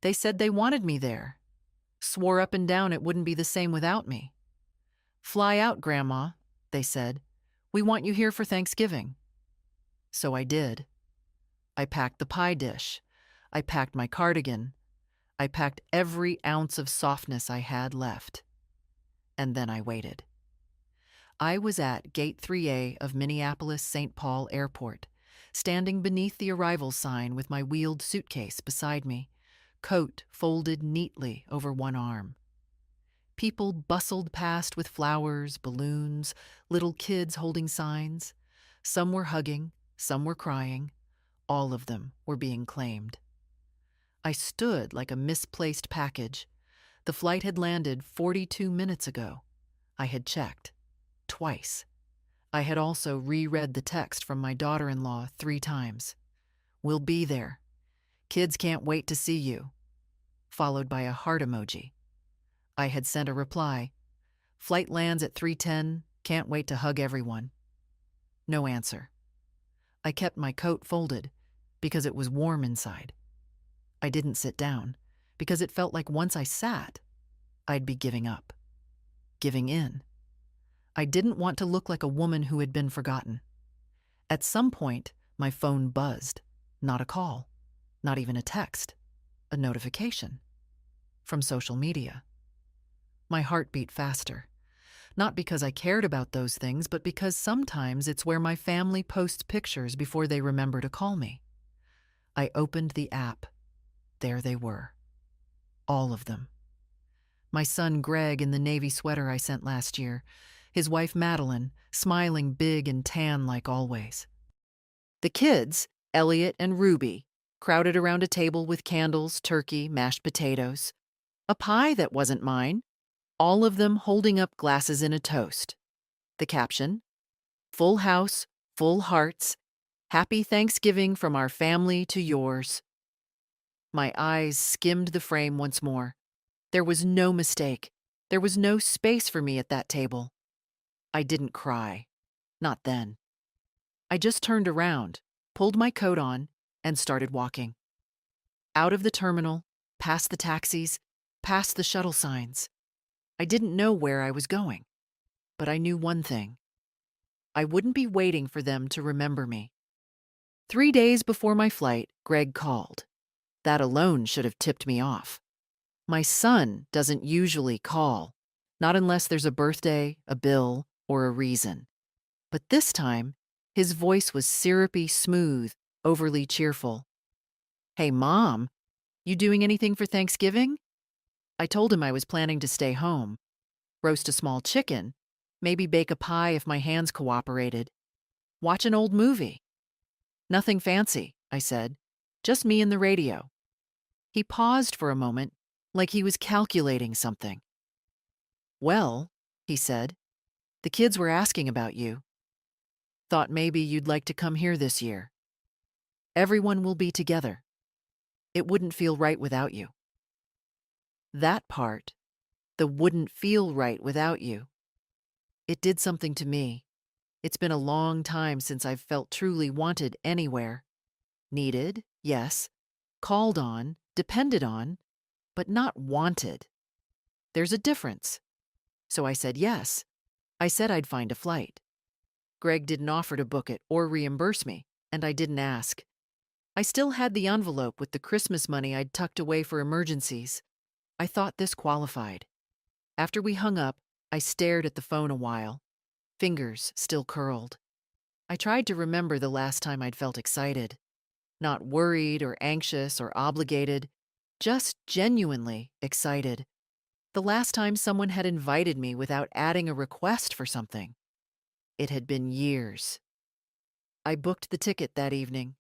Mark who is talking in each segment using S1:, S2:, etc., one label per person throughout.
S1: They said they wanted me there. Swore up and down it wouldn't be the same without me. "Fly out, Grandma," they said. "We want you here for Thanksgiving." So I did. I packed the pie dish. I packed my cardigan. I packed every ounce of softness I had left. And then I waited. I was at Gate 3A of Minneapolis-St. Paul Airport, standing beneath the arrival sign with my wheeled suitcase beside me, coat folded neatly over one arm. People bustled past with flowers, balloons, little kids holding signs. Some were hugging, some were crying. All of them were being claimed. I stood like a misplaced package. The flight had landed 42 minutes ago. I had checked. Twice. I had also reread the text from my daughter-in-law 3 times. "We'll be there. Kids can't wait to see you." Followed by a heart emoji. I had sent a reply. "Flight lands at 3:10. Can't wait to hug everyone." No answer. I kept my coat folded because it was warm inside. I didn't sit down because it felt like once I sat, I'd be giving up. Giving in. I didn't want to look like a woman who had been forgotten. At some point, my phone buzzed. Not a call. Not even a text. A notification. From social media. My heart beat faster. Not because I cared about those things, but because sometimes it's where my family posts pictures before they remember to call me. I opened the app. There they were. All of them. My son Greg in the navy sweater I sent last year. His wife Madeline, smiling big and tan like always. The kids, Elliot and Ruby, crowded around a table with candles, turkey, mashed potatoes. A pie that wasn't mine. All of them holding up glasses in a toast. The caption, "Full house, full hearts. Happy Thanksgiving from our family to yours." My eyes skimmed the frame once more. There was no mistake. There was no space for me at that table. I didn't cry. Not then. I just turned around, pulled my coat on, and started walking. Out of the terminal, past the taxis, past the shuttle signs. I didn't know where I was going, but I knew one thing. I wouldn't be waiting for them to remember me. 3 days before my flight, Greg called. That alone should have tipped me off. My son doesn't usually call, not unless there's a birthday, a bill, or a reason. But this time, his voice was syrupy smooth, overly cheerful. "Hey, Mom, you doing anything for Thanksgiving?" I told him I was planning to stay home, roast a small chicken, maybe bake a pie if my hands cooperated, watch an old movie. "Nothing fancy," I said, "just me and the radio." He paused for a moment, like he was calculating something. "Well," he said, "the kids were asking about you. Thought maybe you'd like to come here this year. Everyone will be together. It wouldn't feel right without you." That part, the "wouldn't feel right without you," it did something to me. It's been a long time since I've felt truly wanted anywhere. Needed, yes. Called on, depended on, but not wanted. There's a difference. So I said yes. I said I'd find a flight. Greg didn't offer to book it or reimburse me, and I didn't ask. I still had the envelope with the Christmas money I'd tucked away for emergencies. I thought this qualified. After we hung up, I stared at the phone a while, fingers still curled. I tried to remember the last time I'd felt excited. Not worried or anxious or obligated, just genuinely excited. The last time someone had invited me without adding a request for something. It had been years. I booked the ticket that evening,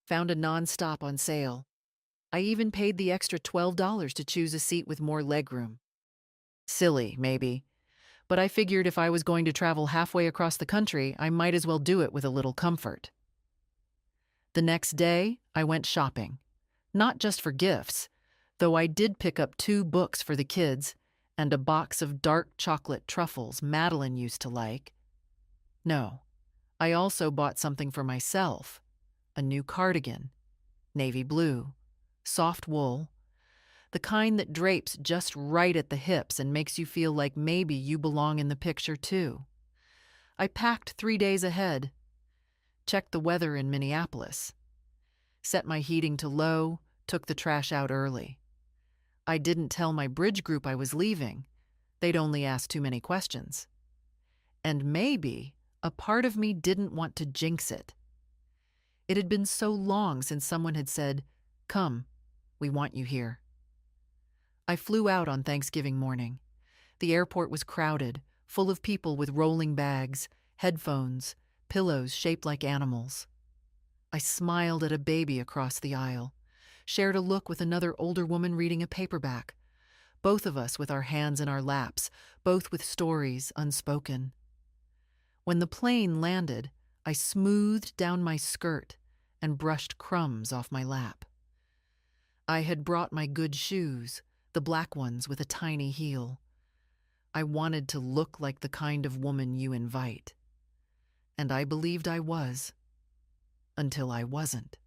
S1: found a nonstop on sale. I even paid the extra $12 to choose a seat with more legroom. Silly, maybe, but I figured if I was going to travel halfway across the country, I might as well do it with a little comfort. The next day, I went shopping. Not just for gifts, though I did pick up 2 books for the kids and a box of dark chocolate truffles Madeline used to like. No, I also bought something for myself. A new cardigan, navy blue, soft wool, the kind that drapes just right at the hips and makes you feel like maybe you belong in the picture too. I packed 3 days ahead, checked the weather in Minneapolis, set my heating to low, took the trash out early. I didn't tell my bridge group I was leaving. They'd only ask too many questions. And maybe a part of me didn't want to jinx it. It had been so long since someone had said, "Come, we want you here." I flew out on Thanksgiving morning. The airport was crowded, full of people with rolling bags, headphones, pillows shaped like animals. I smiled at a baby across the aisle, shared a look with another older woman reading a paperback, both of us with our hands in our laps, both with stories unspoken. When the plane landed, I smoothed down my skirt and brushed crumbs off my lap. I had brought my good shoes, the black ones with a tiny heel. I wanted to look like the kind of woman you invite. And I believed I was, until I wasn't.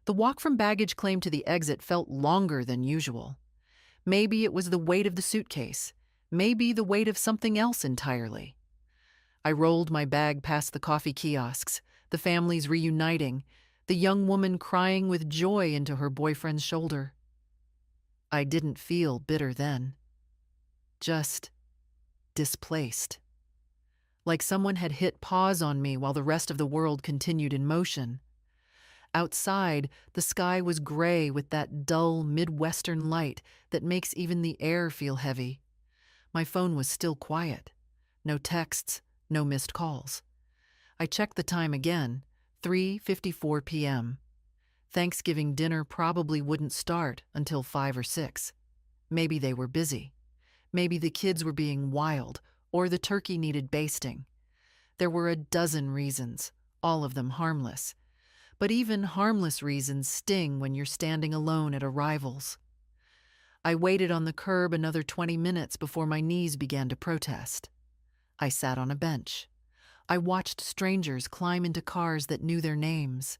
S1: The walk from baggage claim to the exit felt longer than usual. Maybe it was the weight of the suitcase, maybe the weight of something else entirely. I rolled my bag past the coffee kiosks, the families reuniting, the young woman crying with joy into her boyfriend's shoulder. I didn't feel bitter then, just displaced. Like someone had hit pause on me while the rest of the world continued in motion. Outside, the sky was gray with that dull Midwestern light that makes even the air feel heavy. My phone was still quiet. No texts, no missed calls. I checked the time again, 3:54 p.m. Thanksgiving dinner probably wouldn't start until 5 or 6. Maybe they were busy. Maybe the kids were being wild, or the turkey needed basting. There were a dozen reasons, all of them harmless. But even harmless reasons sting when you're standing alone at arrivals. I waited on the curb another 20 minutes before my knees began to protest. I sat on a bench. I watched strangers climb into cars that knew their names.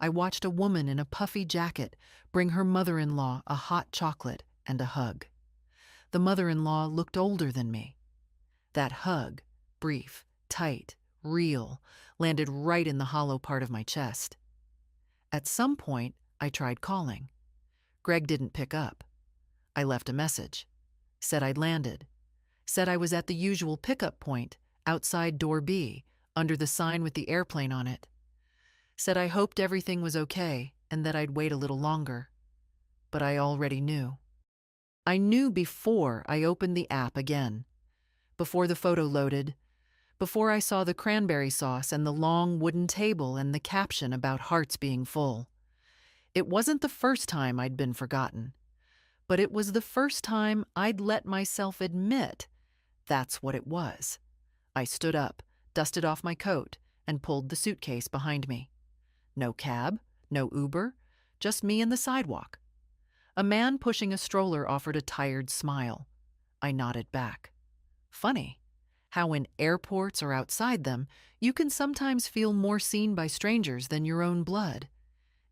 S1: I watched a woman in a puffy jacket bring her mother-in-law a hot chocolate and a hug. The mother-in-law looked older than me. That hug, brief, tight, real, landed right in the hollow part of my chest. At some point, I tried calling. Greg didn't pick up. I left a message. Said I'd landed. Said I was at the usual pickup point, outside door B, under the sign with the airplane on it. Said I hoped everything was okay and that I'd wait a little longer. But I already knew. I knew before I opened the app again. Before the photo loaded. Before I saw the cranberry sauce and the long wooden table and the caption about hearts being full. It wasn't the first time I'd been forgotten, but it was the first time I'd let myself admit that's what it was. I stood up, dusted off my coat, and pulled the suitcase behind me. No cab, no Uber, just me and the sidewalk. A man pushing a stroller offered a tired smile. I nodded back. Funny how in airports or outside them, you can sometimes feel more seen by strangers than your own blood.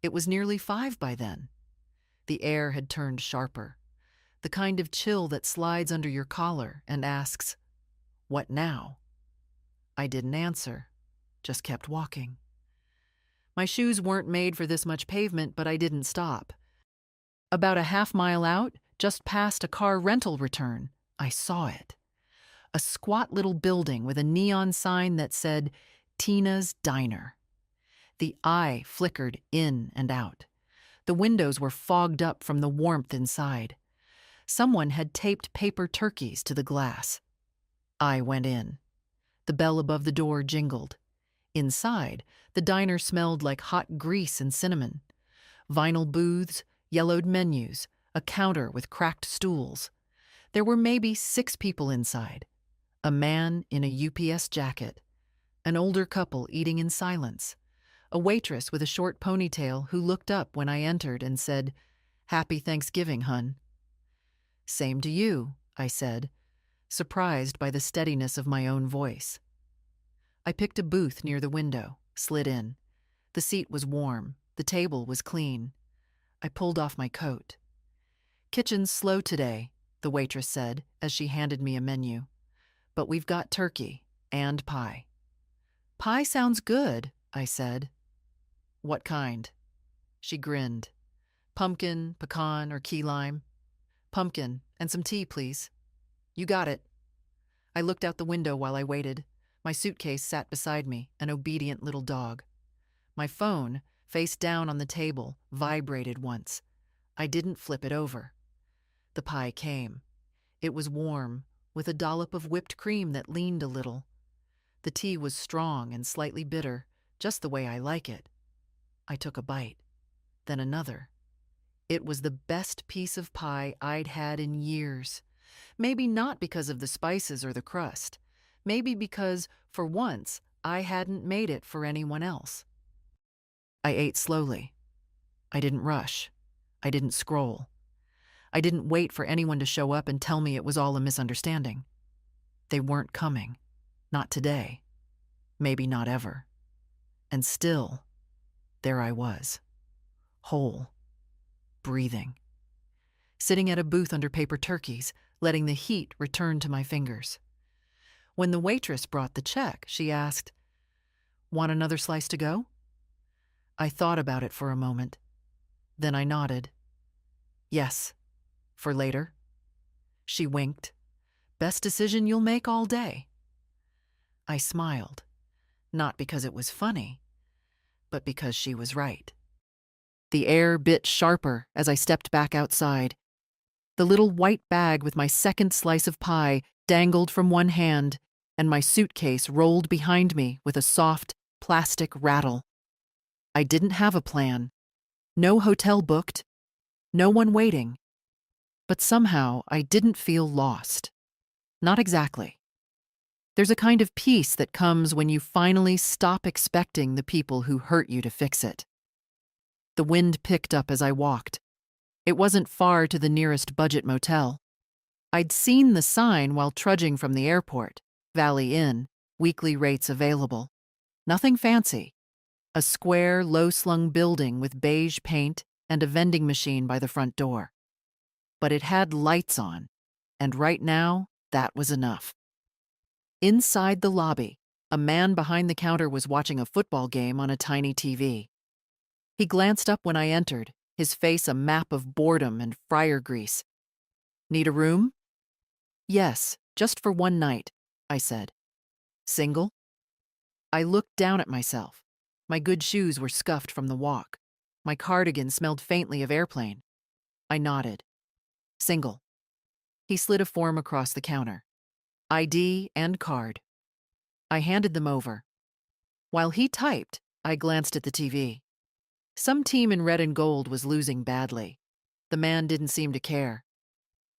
S1: It was nearly 5 by then. The air had turned sharper, the kind of chill that slides under your collar and asks, "What now?" I didn't answer, just kept walking. My shoes weren't made for this much pavement, but I didn't stop. About a half-mile out, just past a car rental return, I saw it. A squat little building with a neon sign that said, "Tina's Diner." The eye flickered in and out. The windows were fogged up from the warmth inside. Someone had taped paper turkeys to the glass. I went in. The bell above the door jingled. Inside, the diner smelled like hot grease and cinnamon. Vinyl booths, yellowed menus, a counter with cracked stools. There were maybe 6 people inside. A man in a UPS jacket. An older couple eating in silence. A waitress with a short ponytail who looked up when I entered and said, "Happy Thanksgiving, hun." "Same to you," I said, surprised by the steadiness of my own voice. I picked a booth near the window, slid in. The seat was warm, the table was clean. I pulled off my coat. Kitchen's slow today, the waitress said as she handed me a menu. But we've got turkey and pie. Pie sounds good, I said. What kind? She grinned. Pumpkin, pecan, or key lime? Pumpkin, and some tea, please. You got it. I looked out the window while I waited. My suitcase sat beside me, an obedient little dog. My phone, face down on the table, vibrated once. I didn't flip it over. The pie came. It was warm, with a dollop of whipped cream that leaned a little. The tea was strong and slightly bitter, just the way I like it. I took a bite, then another. It was the best piece of pie I'd had in years. Maybe not because of the spices or the crust. Maybe because, for once, I hadn't made it for anyone else. I ate slowly. I didn't rush. I didn't scroll. I didn't wait for anyone to show up and tell me it was all a misunderstanding. They weren't coming. Not today. Maybe not ever. And still, there I was. Whole. Breathing. Sitting at a booth under paper turkeys, letting the heat return to my fingers. When the waitress brought the check, she asked, "Want another slice to go?" I thought about it for a moment. Then I nodded. "Yes. For later?" She winked. "Best decision you'll make all day." I smiled, not because it was funny, but because she was right. The air bit sharper as I stepped back outside. The little white bag with my second slice of pie dangled from one hand, and my suitcase rolled behind me with a soft, plastic rattle. I didn't have a plan. No hotel booked. No one waiting. But somehow I didn't feel lost. Not exactly. There's a kind of peace that comes when you finally stop expecting the people who hurt you to fix it. The wind picked up as I walked. It wasn't far to the nearest budget motel. I'd seen the sign while trudging from the airport, Valley Inn, weekly rates available. Nothing fancy. A square, low-slung building with beige paint and a vending machine by the front door. But it had lights on, and right now, that was enough. Inside the lobby, a man behind the counter was watching a football game on a tiny TV. He glanced up when I entered, his face a map of boredom and fryer grease. "Need a room?" "Yes, just for one night," I said. "Single?" I looked down at myself. My good shoes were scuffed from the walk. My cardigan smelled faintly of airplane. I nodded. "Single." He slid a form across the counter. ID and card. I handed them over. While he typed, I glanced at the TV. Some team in red and gold was losing badly. The man didn't seem to care.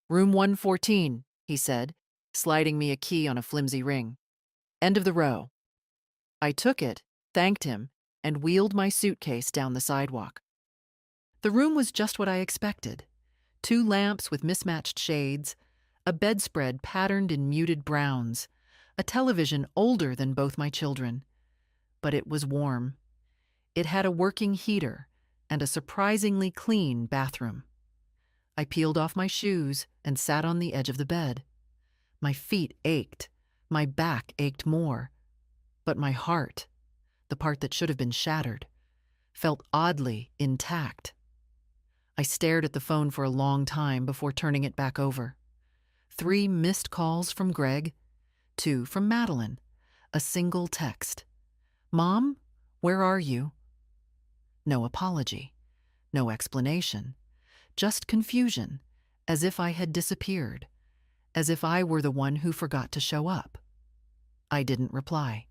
S1: "Room 114, he said, sliding me a key on a flimsy ring. "End of the row." I took it, thanked him, and wheeled my suitcase down the sidewalk. The room was just what I expected. 2 lamps with mismatched shades, a bedspread patterned in muted browns, a television older than both my children. But it was warm. It had a working heater and a surprisingly clean bathroom. I peeled off my shoes and sat on the edge of the bed. My feet ached. My back ached more. But my heart, the part that should have been shattered, felt oddly intact. I stared at the phone for a long time before turning it back over. 3 missed calls from Greg, 2 from Madeline, a single text. "Mom, where are you?" No apology, no explanation, just confusion, as if I had disappeared, as if I were the one who forgot to show up. I didn't reply.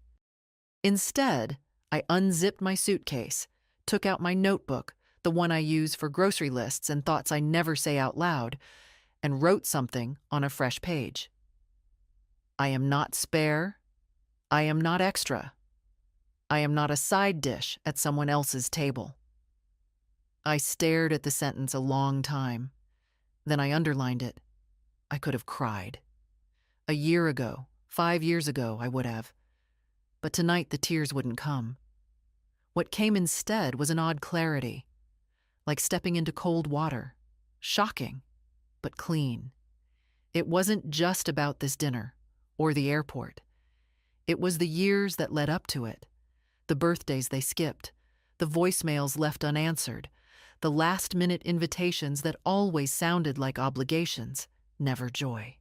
S1: Instead, I unzipped my suitcase, took out my notebook, the one I use for grocery lists and thoughts I never say out loud, and wrote something on a fresh page. I am not spare. I am not extra. I am not a side dish at someone else's table. I stared at the sentence a long time. Then I underlined it. I could have cried. A year ago, 5 years ago, I would have. But tonight the tears wouldn't come. What came instead was an odd clarity, like stepping into cold water. Shocking, but clean. It wasn't just about this dinner or the airport. It was the years that led up to it, the birthdays they skipped, the voicemails left unanswered, the last-minute invitations that always sounded like obligations, never joy.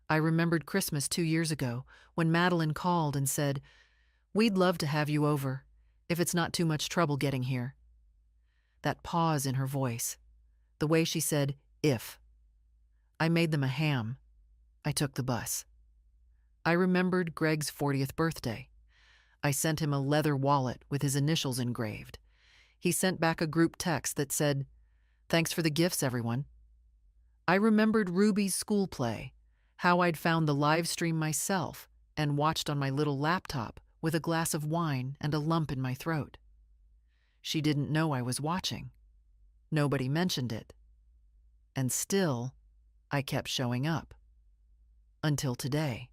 S1: I remembered Christmas 2 years ago when Madeline called and said, "We'd love to have you over, if it's not too much trouble getting here." That pause in her voice, the way she said, "if." I made them a ham. I took the bus. I remembered Greg's 40th birthday. I sent him a leather wallet with his initials engraved. He sent back a group text that said, "Thanks for the gifts, everyone." I remembered Ruby's school play, how I'd found the live stream myself and watched on my little laptop with a glass of wine and a lump in my throat. She didn't know I was watching. Nobody mentioned it. And still, I kept showing up. Until today.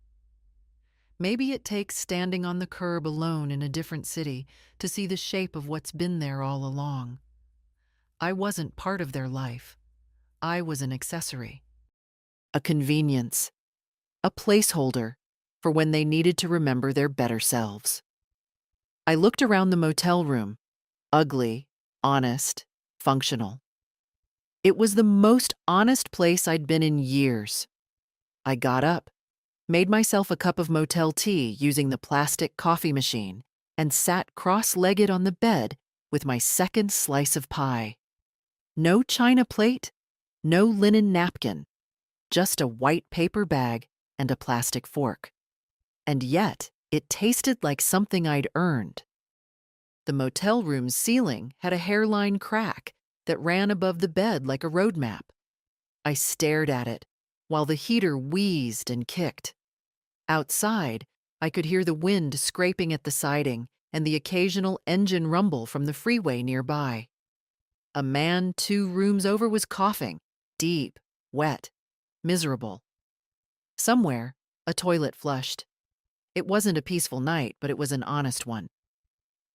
S1: Maybe it takes standing on the curb alone in a different city to see the shape of what's been there all along. I wasn't part of their life. I was an accessory. A convenience. A placeholder for when they needed to remember their better selves. I looked around the motel room. Ugly, honest, functional. It was the most honest place I'd been in years. I got up, made myself a cup of motel tea using the plastic coffee machine, and sat cross-legged on the bed with my second slice of pie. No china plate, no linen napkin, just a white paper bag and a plastic fork. And yet, it tasted like something I'd earned. The motel room's ceiling had a hairline crack that ran above the bed like a road map. I stared at it while the heater wheezed and kicked. Outside, I could hear the wind scraping at the siding and the occasional engine rumble from the freeway nearby. A man 2 rooms over was coughing, deep, wet, miserable. Somewhere, a toilet flushed. It wasn't a peaceful night, but it was an honest one.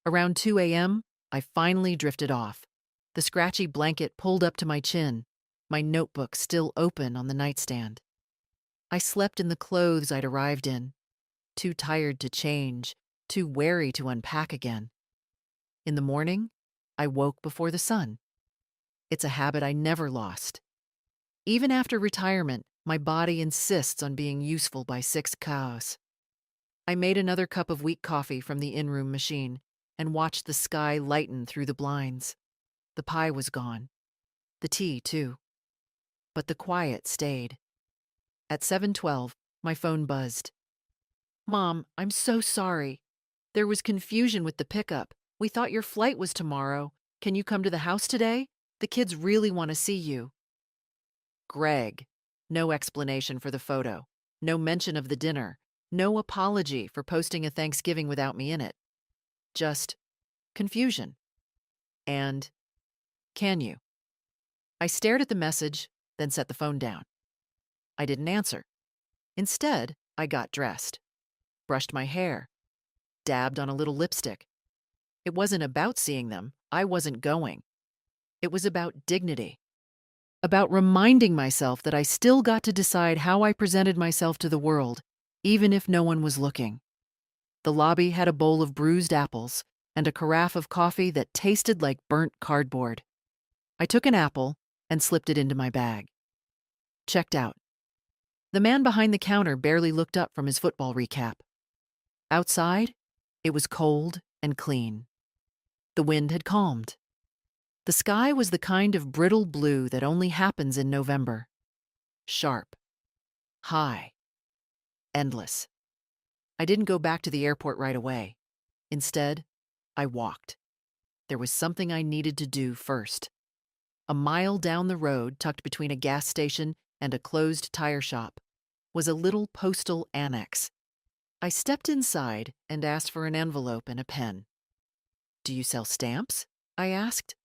S1: Around 2 a.m., I finally drifted off, the scratchy blanket pulled up to my chin, my notebook still open on the nightstand. I slept in the clothes I'd arrived in, too tired to change, too wary to unpack again. In the morning, I woke before the sun. It's a habit I never lost. Even after retirement, my body insists on being useful by 6 cows. I made another cup of weak coffee from the in-room machine and watched the sky lighten through the blinds. The pie was gone. The tea, too. But the quiet stayed. At 7:12, my phone buzzed. "Mom, I'm so sorry. There was confusion with the pickup. We thought your flight was tomorrow. Can you come to the house today? The kids really want to see you." Greg. No explanation for the photo. No mention of the dinner. No apology for posting a Thanksgiving without me in it. Just confusion. And, "Can you?" I stared at the message, then set the phone down. I didn't answer. Instead, I got dressed, brushed my hair, dabbed on a little lipstick. It wasn't about seeing them. I wasn't going. It was about dignity. About reminding myself that I still got to decide how I presented myself to the world, even if no one was looking. The lobby had a bowl of bruised apples and a carafe of coffee that tasted like burnt cardboard. I took an apple and slipped it into my bag. Checked out. The man behind the counter barely looked up from his football recap. Outside, it was cold and clean. The wind had calmed. The sky was the kind of brittle blue that only happens in November. Sharp. High. Endless. I didn't go back to the airport right away. Instead, I walked. There was something I needed to do first. A mile down the road, tucked between a gas station and a closed tire shop, was a little postal annex. I stepped inside and asked for an envelope and a pen. "Do you sell stamps?" I asked.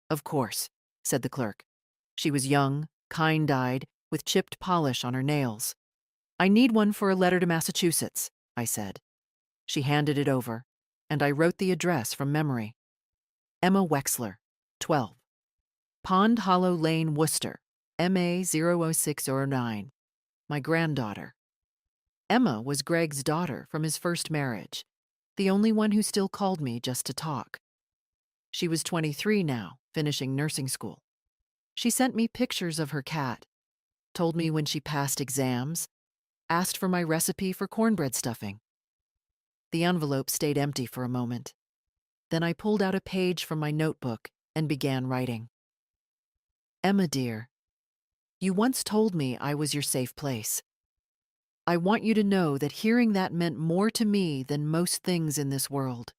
S1: "Of course," said the clerk. She was young, kind-eyed, with chipped polish on her nails. "I need one for a letter to Massachusetts," I said. She handed it over, and I wrote the address from memory. Emma Wexler, 12. Pond Hollow Lane, Worcester, MA00609, my granddaughter. Emma was Greg's daughter from his first marriage, the only one who still called me just to talk. She was 23 now, finishing nursing school. She sent me pictures of her cat, told me when she passed exams, asked for my recipe for cornbread stuffing. The envelope stayed empty for a moment. Then I pulled out a page from my notebook and began writing. Emma, dear, you once told me I was your safe place. I want you to know that hearing that meant more to me than most things in this world.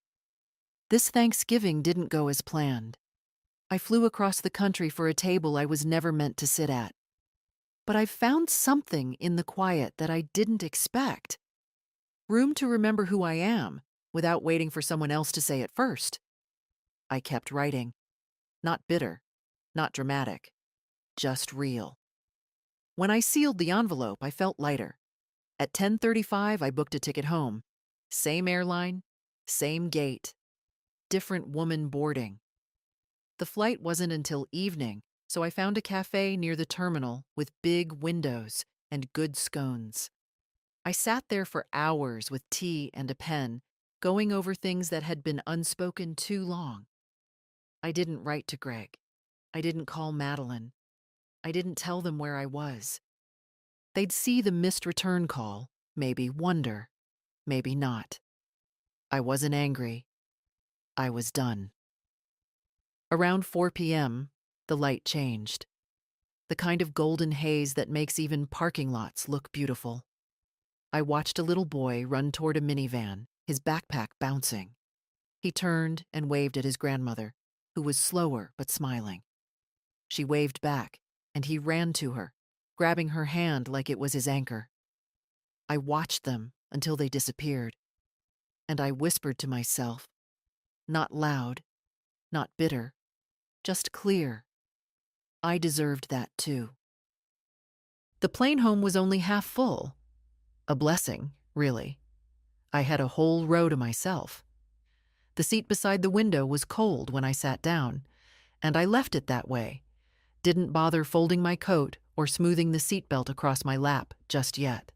S1: This Thanksgiving didn't go as planned. I flew across the country for a table I was never meant to sit at. But I found something in the quiet that I didn't expect. Room to remember who I am without waiting for someone else to say it first. I kept writing. Not bitter, not dramatic, just real. When I sealed the envelope, I felt lighter. At 10:35, I booked a ticket home. Same airline, same gate, different woman boarding. The flight wasn't until evening, so I found a cafe near the terminal with big windows and good scones. I sat there for hours with tea and a pen, going over things that had been unspoken too long. I didn't write to Greg. I didn't call Madeline. I didn't tell them where I was. They'd see the missed return call, maybe wonder, maybe not. I wasn't angry. I was done. Around 4 p.m., the light changed. The kind of golden haze that makes even parking lots look beautiful. I watched a little boy run toward a minivan, his backpack bouncing. He turned and waved at his grandmother, who was slower but smiling. She waved back, and he ran to her, grabbing her hand like it was his anchor. I watched them until they disappeared, and I whispered to myself, not loud, not bitter, just clear. I deserved that too. The plane home was only half full. A blessing, really. I had a whole row to myself. The seat beside the window was cold when I sat down, and I left it that way. Didn't bother folding my coat or smoothing the seatbelt across my lap just yet.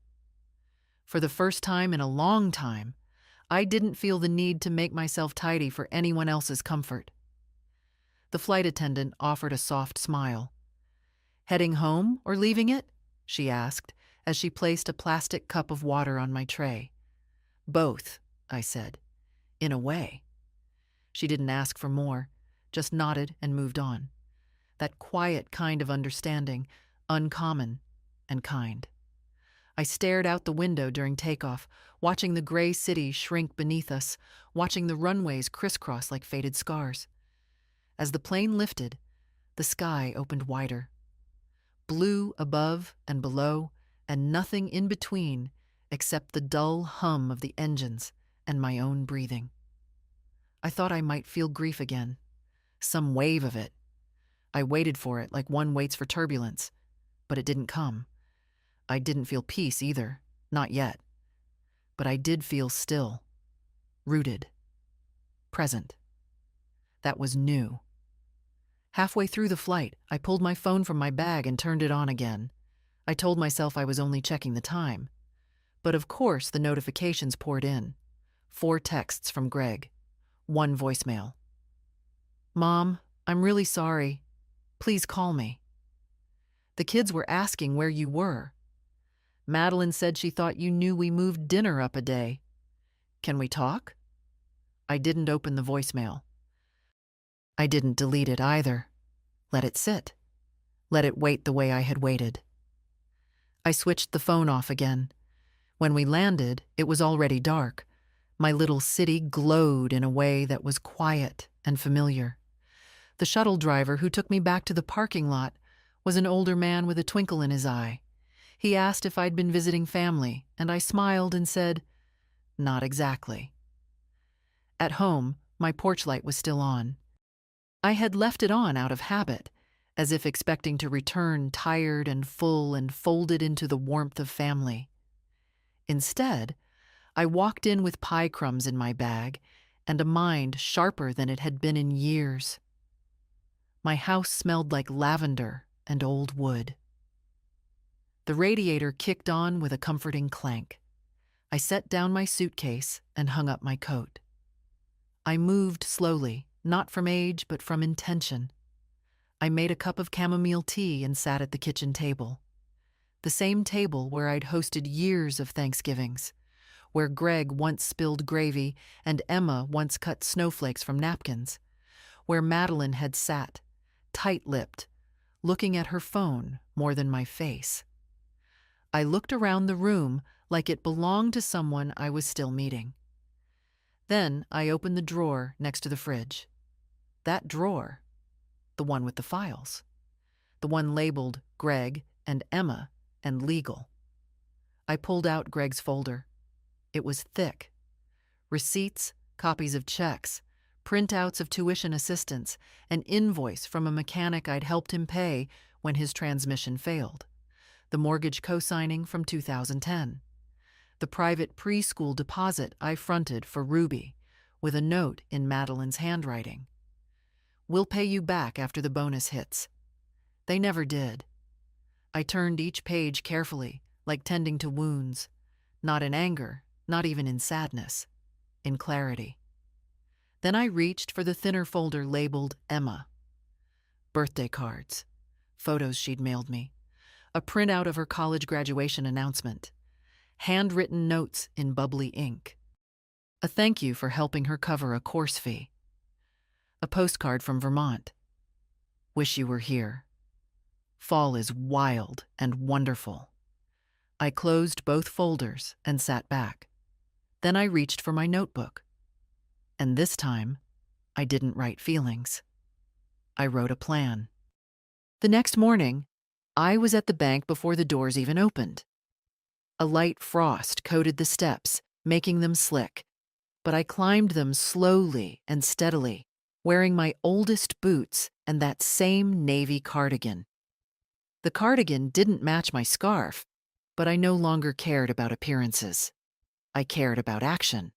S1: For the first time in a long time, I didn't feel the need to make myself tidy for anyone else's comfort. The flight attendant offered a soft smile. "Heading home or leaving it?" she asked as she placed a plastic cup of water on my tray. "Both," I said, "in a way." She didn't ask for more, just nodded and moved on. That quiet kind of understanding, uncommon and kind. I stared out the window during takeoff, watching the gray city shrink beneath us, watching the runways crisscross like faded scars. As the plane lifted, the sky opened wider. Blue above and below, and nothing in between except the dull hum of the engines and my own breathing. I thought I might feel grief again, some wave of it. I waited for it like one waits for turbulence, but it didn't come. I didn't feel peace either, not yet. But I did feel still, rooted, present. That was new. Halfway through the flight, I pulled my phone from my bag and turned it on again. I told myself I was only checking the time. But of course the notifications poured in. 4 texts from Greg. 1 voicemail. "Mom, I'm really sorry. Please call me. The kids were asking where you were. Madeline said she thought you knew we moved dinner up a day. Can we talk?" I didn't open the voicemail. I didn't delete it either. Let it sit. Let it wait the way I had waited. I switched the phone off again. When we landed, it was already dark. My little city glowed in a way that was quiet and familiar. The shuttle driver who took me back to the parking lot was an older man with a twinkle in his eye. He asked if I'd been visiting family, and I smiled and said, "Not exactly." At home, my porch light was still on. I had left it on out of habit, as if expecting to return tired and full and folded into the warmth of family. Instead, I walked in with pie crumbs in my bag and a mind sharper than it had been in years. My house smelled like lavender and old wood. The radiator kicked on with a comforting clank. I set down my suitcase and hung up my coat. I moved slowly, not from age but from intention. I made a cup of chamomile tea and sat at the kitchen table. The same table where I'd hosted years of Thanksgivings, where Greg once spilled gravy and Emma once cut snowflakes from napkins, where Madeline had sat, tight-lipped, looking at her phone more than my face. I looked around the room like it belonged to someone I was still meeting. Then I opened the drawer next to the fridge. That drawer, the one with the files, the one labeled Greg and Emma and legal. I pulled out Greg's folder. It was thick. Receipts, copies of checks, printouts of tuition assistance, an invoice from a mechanic I'd helped him pay when his transmission failed, the mortgage co-signing from 2010, the private preschool deposit I fronted for Ruby, with a note in Madeline's handwriting. "We'll pay you back after the bonus hits." They never did. I turned each page carefully, like tending to wounds, not in anger, not even in sadness, in clarity. Then I reached for the thinner folder labeled Emma. Birthday cards, photos she'd mailed me, a printout of her college graduation announcement, handwritten notes in bubbly ink, a thank you for helping her cover a course fee, a postcard from Vermont. "Wish you were here. Fall is wild and wonderful." I closed both folders and sat back. Then I reached for my notebook. And this time, I didn't write feelings. I wrote a plan. The next morning, I was at the bank before the doors even opened. A light frost coated the steps, making them slick, but I climbed them slowly and steadily, wearing my oldest boots and that same navy cardigan. The cardigan didn't match my scarf, but I no longer cared about appearances. I cared about action.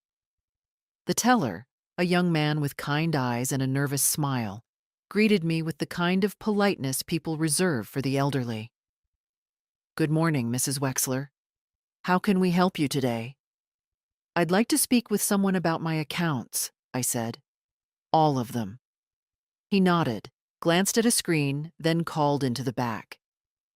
S1: The teller, a young man with kind eyes and a nervous smile, greeted me with the kind of politeness people reserve for the elderly. "Good morning, Mrs. Wexler. How can we help you today?" "I'd like to speak with someone about my accounts," I said. "All of them." He nodded, glanced at a screen, then called into the back.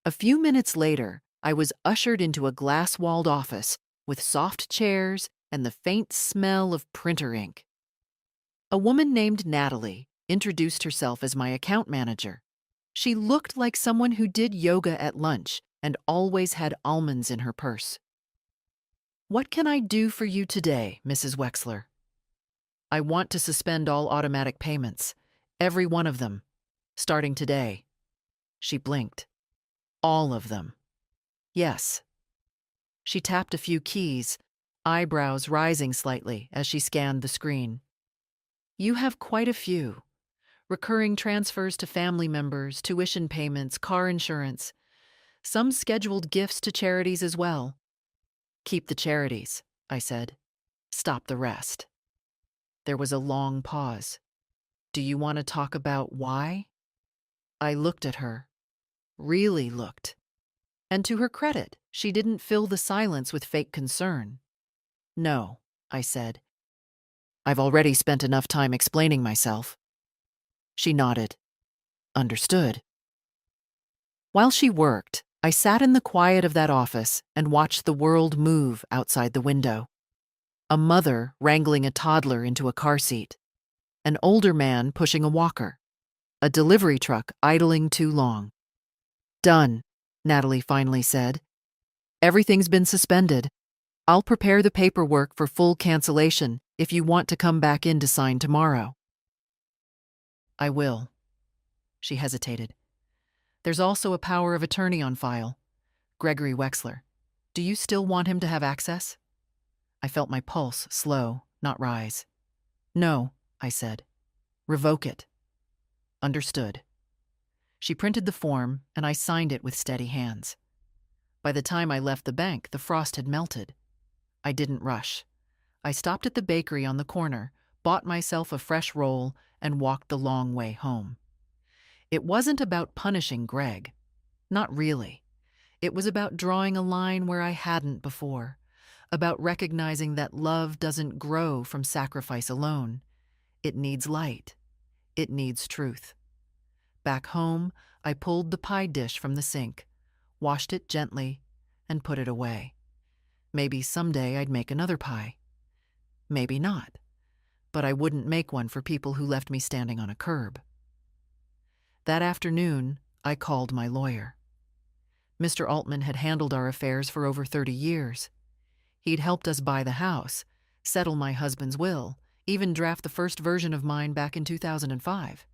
S1: A few minutes later, I was ushered into a glass-walled office with soft chairs and the faint smell of printer ink. A woman named Natalie introduced herself as my account manager. She looked like someone who did yoga at lunch and always had almonds in her purse. "What can I do for you today, Mrs. Wexler?" "I want to suspend all automatic payments, every one of them, starting today." She blinked. "All of them?" "Yes." She tapped a few keys, eyebrows rising slightly as she scanned the screen. "You have quite a few. Recurring transfers to family members, tuition payments, car insurance. Some scheduled gifts to charities as well." "Keep the charities," I said. "Stop the rest." There was a long pause. "Do you want to talk about why?" I looked at her. Really looked. And to her credit, she didn't fill the silence with fake concern. "No," I said. "I've already spent enough time explaining myself." She nodded. "Understood." While she worked, I sat in the quiet of that office and watched the world move outside the window. A mother wrangling a toddler into a car seat. An older man pushing a walker. A delivery truck idling too long. "Done," Natalie finally said. "Everything's been suspended. I'll prepare the paperwork for full cancellation if you want to come back in to sign tomorrow." "I will." She hesitated. "There's also a power of attorney on file. Gregory Wexler. Do you still want him to have access?" I felt my pulse slow, not rise. "No," I said. "Revoke it." "Understood." She printed the form, and I signed it with steady hands. By the time I left the bank, the frost had melted. I didn't rush. I stopped at the bakery on the corner, bought myself a fresh roll, and walked the long way home. It wasn't about punishing Greg. Not really. It was about drawing a line where I hadn't before, about recognizing that love doesn't grow from sacrifice alone. It needs light. It needs truth. Back home, I pulled the pie dish from the sink, washed it gently, and put it away. Maybe someday I'd make another pie. Maybe not. But I wouldn't make one for people who left me standing on a curb. That afternoon, I called my lawyer. Mr. Altman had handled our affairs for over 30 years. He'd helped us buy the house, settle my husband's will, even draft the first version of mine back in 2005.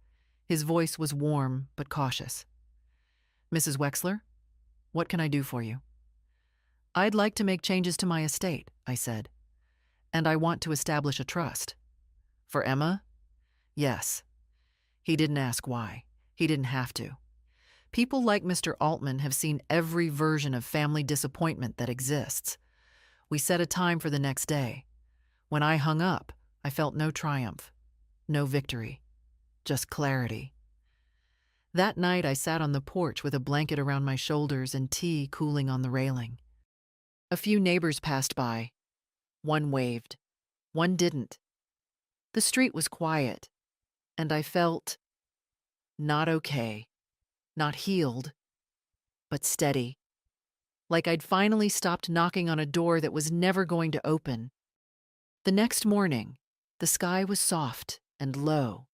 S1: His voice was warm but cautious. "Mrs. Wexler, what can I do for you?" "I'd like to make changes to my estate," I said. "And I want to establish a trust." "For Emma?" "Yes." He didn't ask why. He didn't have to. People like Mr. Altman have seen every version of family disappointment that exists. We set a time for the next day. When I hung up, I felt no triumph, no victory, just clarity. That night, I sat on the porch with a blanket around my shoulders and tea cooling on the railing. A few neighbors passed by. One waved. One didn't. The street was quiet, and I felt not okay, not healed, but steady. Like I'd finally stopped knocking on a door that was never going to open. The next morning, the sky was soft and low,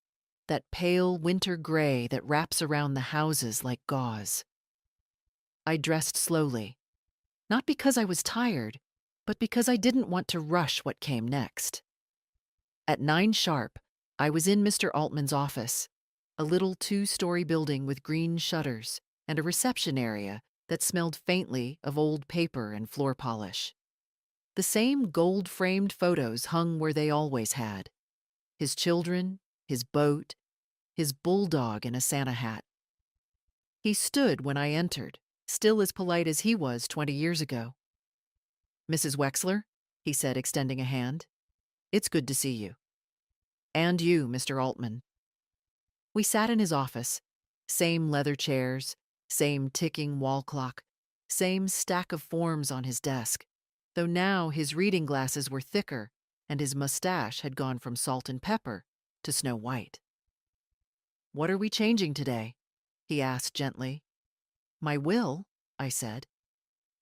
S1: that pale winter gray that wraps around the houses like gauze. I dressed slowly, not because I was tired, but because I didn't want to rush what came next. At 9 sharp, I was in Mr. Altman's office, a little 2-story building with green shutters and a reception area that smelled faintly of old paper and floor polish. The same gold-framed photos hung where they always had. His children, his boat, his bulldog in a Santa hat. He stood when I entered, still as polite as he was 20 years ago. "Mrs. Wexler," he said, extending a hand. "It's good to see you." "And you, Mr. Altman." We sat in his office, same leather chairs, same ticking wall clock, same stack of forms on his desk, though now his reading glasses were thicker and his mustache had gone from salt and pepper to snow white. "What are we changing today?" he asked gently. "My will," I said,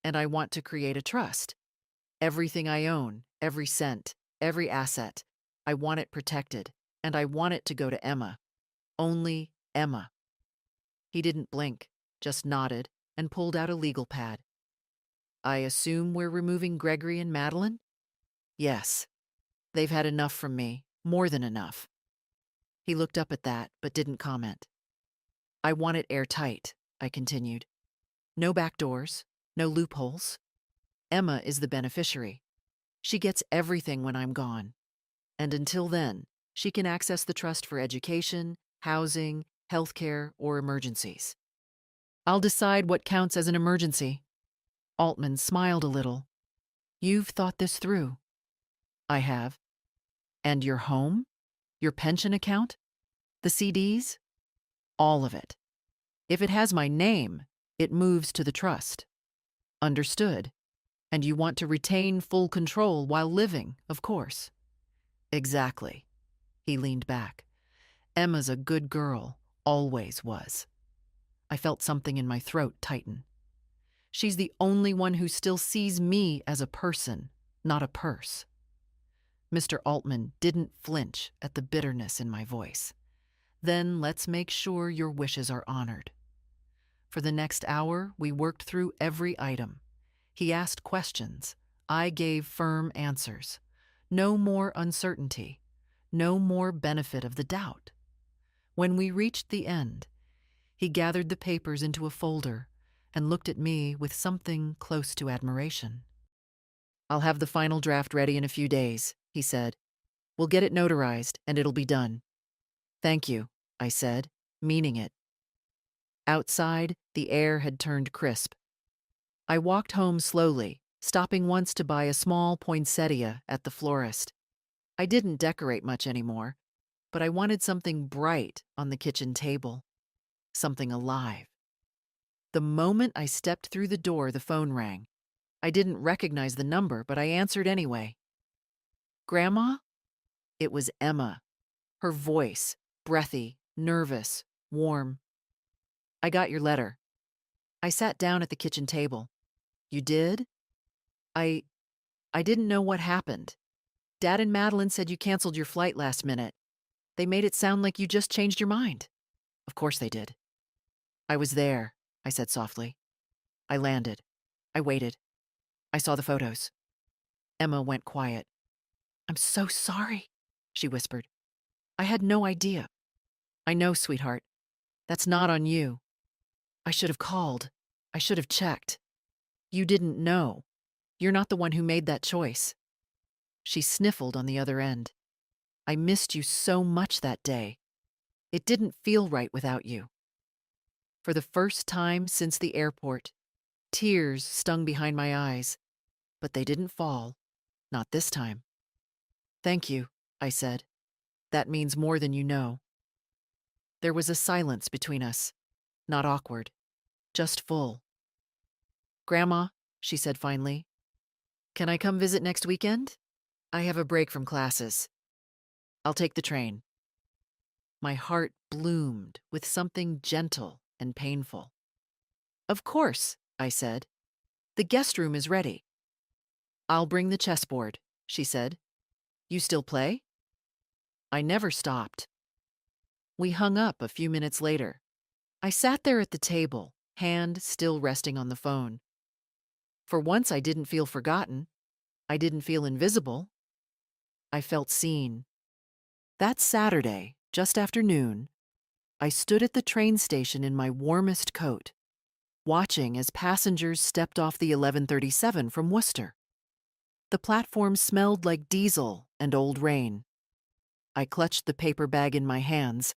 S1: "and I want to create a trust. Everything I own, every cent, every asset, I want it protected, and I want it to go to Emma. Only Emma." He didn't blink, just nodded and pulled out a legal pad. "I assume we're removing Gregory and Madeline?" "Yes. They've had enough from me, more than enough." He looked up at that, but didn't comment. "I want it airtight," I continued. "No back doors, no loopholes. Emma is the beneficiary. She gets everything when I'm gone. And until then, she can access the trust for education, housing, healthcare, or emergencies. I'll decide what counts as an emergency." Altman smiled a little. "You've thought this through." "I have." "And your home? Your pension account? The CDs?" "All of it. If it has my name, it moves to the trust." "Understood. And you want to retain full control while living, of course." "Exactly." He leaned back. "Emma's a good girl, always was." I felt something in my throat tighten. "She's the only one who still sees me as a person, not a purse." Mr. Altman didn't flinch at the bitterness in my voice. "Then let's make sure your wishes are honored." For the next hour, we worked through every item. He asked questions. I gave firm answers. No more uncertainty. No more benefit of the doubt. When we reached the end, he gathered the papers into a folder and looked at me with something close to admiration. "I'll have the final draft ready in a few days," he said. "We'll get it notarized and it'll be done." "Thank you," I said, meaning it. Outside, the air had turned crisp. I walked home slowly, stopping once to buy a small poinsettia at the florist. I didn't decorate much anymore, but I wanted something bright on the kitchen table, something alive. The moment I stepped through the door, the phone rang. I didn't recognize the number, but I answered anyway. Grandma? It was Emma. Her voice, breathy, nervous, warm. I got your letter. I sat down at the kitchen table. You did? I I didn't know what happened. Dad and Madeline said you canceled your flight last minute. They made it sound like you just changed your mind. Of course they did. I was there, I said softly. I landed. I waited. I saw the photos. Emma went quiet. I'm so sorry, she whispered. I had no idea. I know, sweetheart. That's not on you. I should have called. I should have checked. You didn't know. You're not the one who made that choice. She sniffled on the other end. I missed you so much that day. It didn't feel right without you. For the first time since the airport, tears stung behind my eyes, but they didn't fall. Not this time. Thank you, I said. That means more than you know. There was a silence between us. Not awkward. Just full. Grandma, she said finally, can I come visit next weekend? I have a break from classes. I'll take the train. My heart bloomed with something gentle and painful. Of course, I said. The guest room is ready. I'll bring the chessboard, she said. You still play? I never stopped. We hung up a few minutes later. I sat there at the table, hand still resting on the phone. For once, I didn't feel forgotten. I didn't feel invisible. I felt seen. That Saturday, just after noon, I stood at the train station in my warmest coat, watching as passengers stepped off the 11:37 from Worcester. The platform smelled like diesel and old rain. I clutched the paper bag in my hands,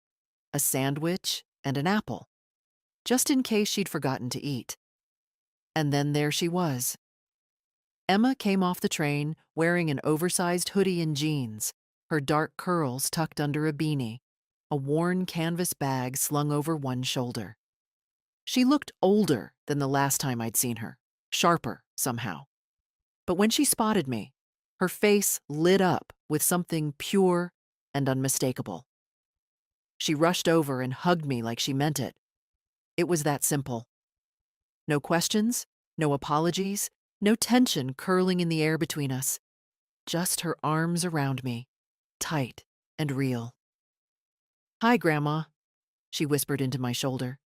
S1: a sandwich and an apple, just in case she'd forgotten to eat. And then there she was. Emma came off the train wearing an oversized hoodie and jeans, her dark curls tucked under a beanie, a worn canvas bag slung over one shoulder. She looked older than the last time I'd seen her, sharper somehow. But when she spotted me, her face lit up with something pure and unmistakable. She rushed over and hugged me like she meant it. It was that simple. No questions, no apologies, no tension curling in the air between us. Just her arms around me, tight and real. Hi, Grandma, she whispered into my shoulder.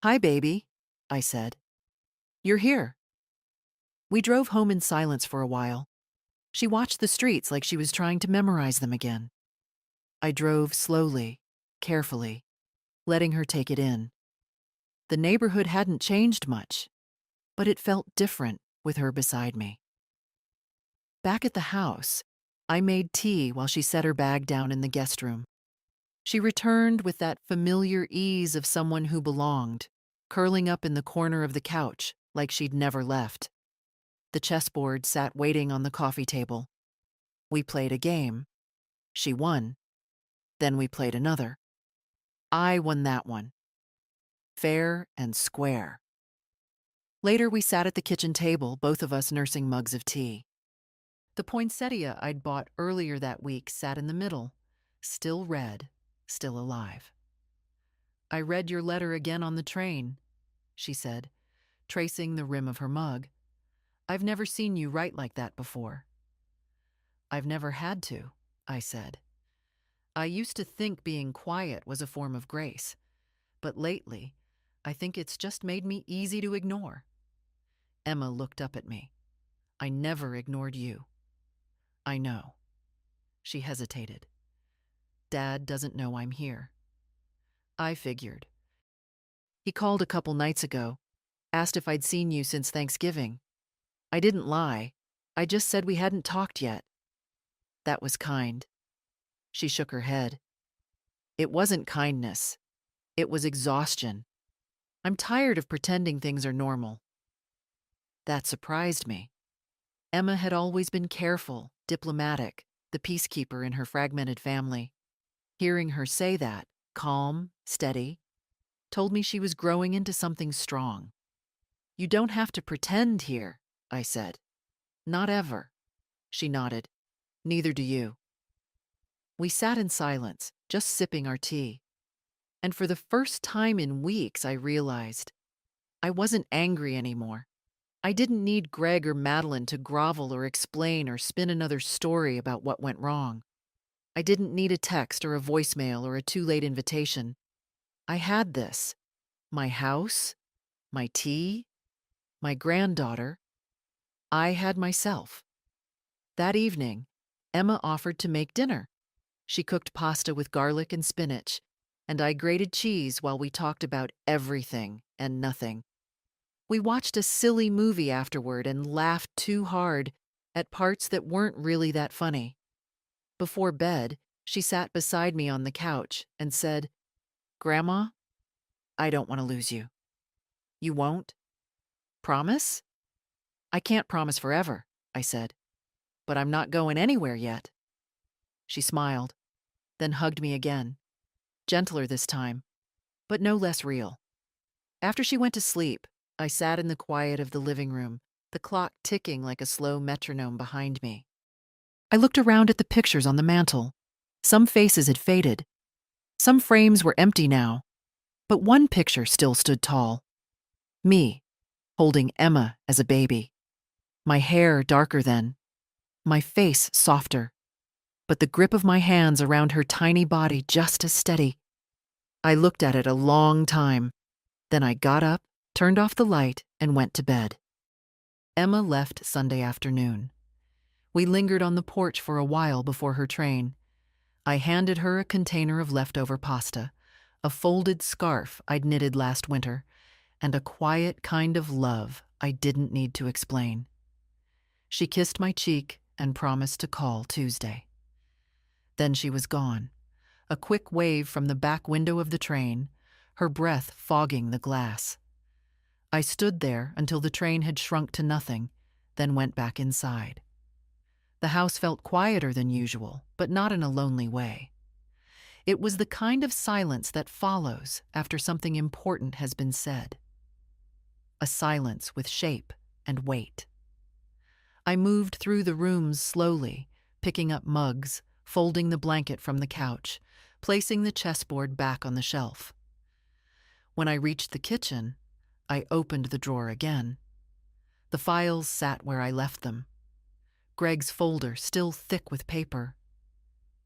S1: Hi, baby, I said. You're here. We drove home in silence for a while. She watched the streets like she was trying to memorize them again. I drove slowly, carefully, letting her take it in. The neighborhood hadn't changed much, but it felt different with her beside me. Back at the house, I made tea while she set her bag down in the guest room. She returned with that familiar ease of someone who belonged, curling up in the corner of the couch like she'd never left. The chessboard sat waiting on the coffee table. We played a game. She won. Then we played another. I won that one. Fair and square. Later, we sat at the kitchen table, both of us nursing mugs of tea. The poinsettia I'd bought earlier that week sat in the middle, still red, still alive. I read your letter again on the train, she said, tracing the rim of her mug. I've never seen you write like that before. I've never had to, I said. I used to think being quiet was a form of grace, but lately, I think it's just made me easy to ignore. Emma looked up at me. I never ignored you. I know. She hesitated. Dad doesn't know I'm here. I figured. He called a couple nights ago, asked if I'd seen you since Thanksgiving. I didn't lie. I just said we hadn't talked yet. That was kind. She shook her head. It wasn't kindness. It was exhaustion. I'm tired of pretending things are normal. That surprised me. Emma had always been careful, diplomatic, the peacekeeper in her fragmented family. Hearing her say that, calm, steady, told me she was growing into something strong. "You don't have to pretend here," I said. "Not ever." She nodded. "Neither do you." We sat in silence, just sipping our tea. And for the first time in weeks, I realized I wasn't angry anymore. I didn't need Greg or Madeline to grovel or explain or spin another story about what went wrong. I didn't need a text or a voicemail or a too-late invitation. I had this: my house, my tea, my granddaughter. I had myself. That evening, Emma offered to make dinner. She cooked pasta with garlic and spinach, and I grated cheese while we talked about everything and nothing. We watched a silly movie afterward and laughed too hard at parts that weren't really that funny. Before bed, she sat beside me on the couch and said, "Grandma, I don't want to lose you." "You won't? Promise?" "I can't promise forever," I said, "but I'm not going anywhere yet." She smiled, then hugged me again, gentler this time, but no less real. After she went to sleep, I sat in the quiet of the living room, the clock ticking like a slow metronome behind me. I looked around at the pictures on the mantel. Some faces had faded. Some frames were empty now, but one picture still stood tall. Me, holding Emma as a baby. My hair darker then, my face softer, but the grip of my hands around her tiny body just as steady. I looked at it a long time. Then I got up, turned off the light, and went to bed. Emma left Sunday afternoon. We lingered on the porch for a while before her train. I handed her a container of leftover pasta, a folded scarf I'd knitted last winter, and a quiet kind of love I didn't need to explain. She kissed my cheek and promised to call Tuesday. Then she was gone, a quick wave from the back window of the train, her breath fogging the glass. I stood there until the train had shrunk to nothing, then went back inside. The house felt quieter than usual, but not in a lonely way. It was the kind of silence that follows after something important has been said. A silence with shape and weight. I moved through the rooms slowly, picking up mugs, folding the blanket from the couch, placing the chessboard back on the shelf. When I reached the kitchen, I opened the drawer again. The files sat where I left them. Greg's folder still thick with paper.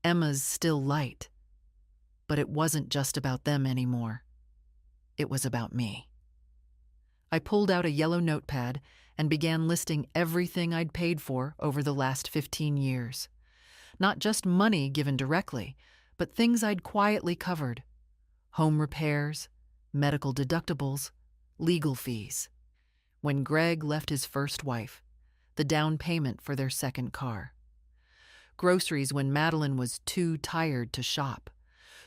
S1: Emma's still light. But it wasn't just about them anymore. It was about me. I pulled out a yellow notepad and began listing everything I'd paid for over the last 15 years. Not just money given directly, but things I'd quietly covered. Home repairs, medical deductibles, legal fees. When Greg left his first wife, the down payment for their second car. Groceries when Madeline was too tired to shop.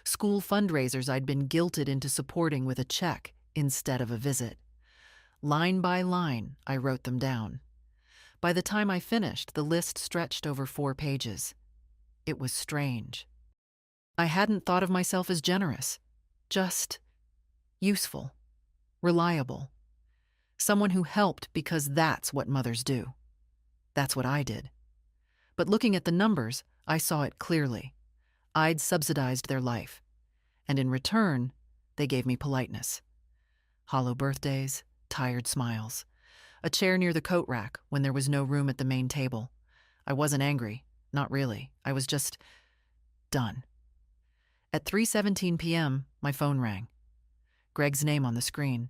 S1: School fundraisers I'd been guilted into supporting with a check instead of a visit. Line by line, I wrote them down. By the time I finished, the list stretched over 4 pages. It was strange. I hadn't thought of myself as generous, just useful, reliable. Someone who helped because that's what mothers do. That's what I did. But looking at the numbers, I saw it clearly. I'd subsidized their life. And in return, they gave me politeness. Hollow birthdays, tired smiles. A chair near the coat rack when there was no room at the main table. I wasn't angry, not really. I was just done. At 3:17 p.m., my phone rang. Greg's name on the screen.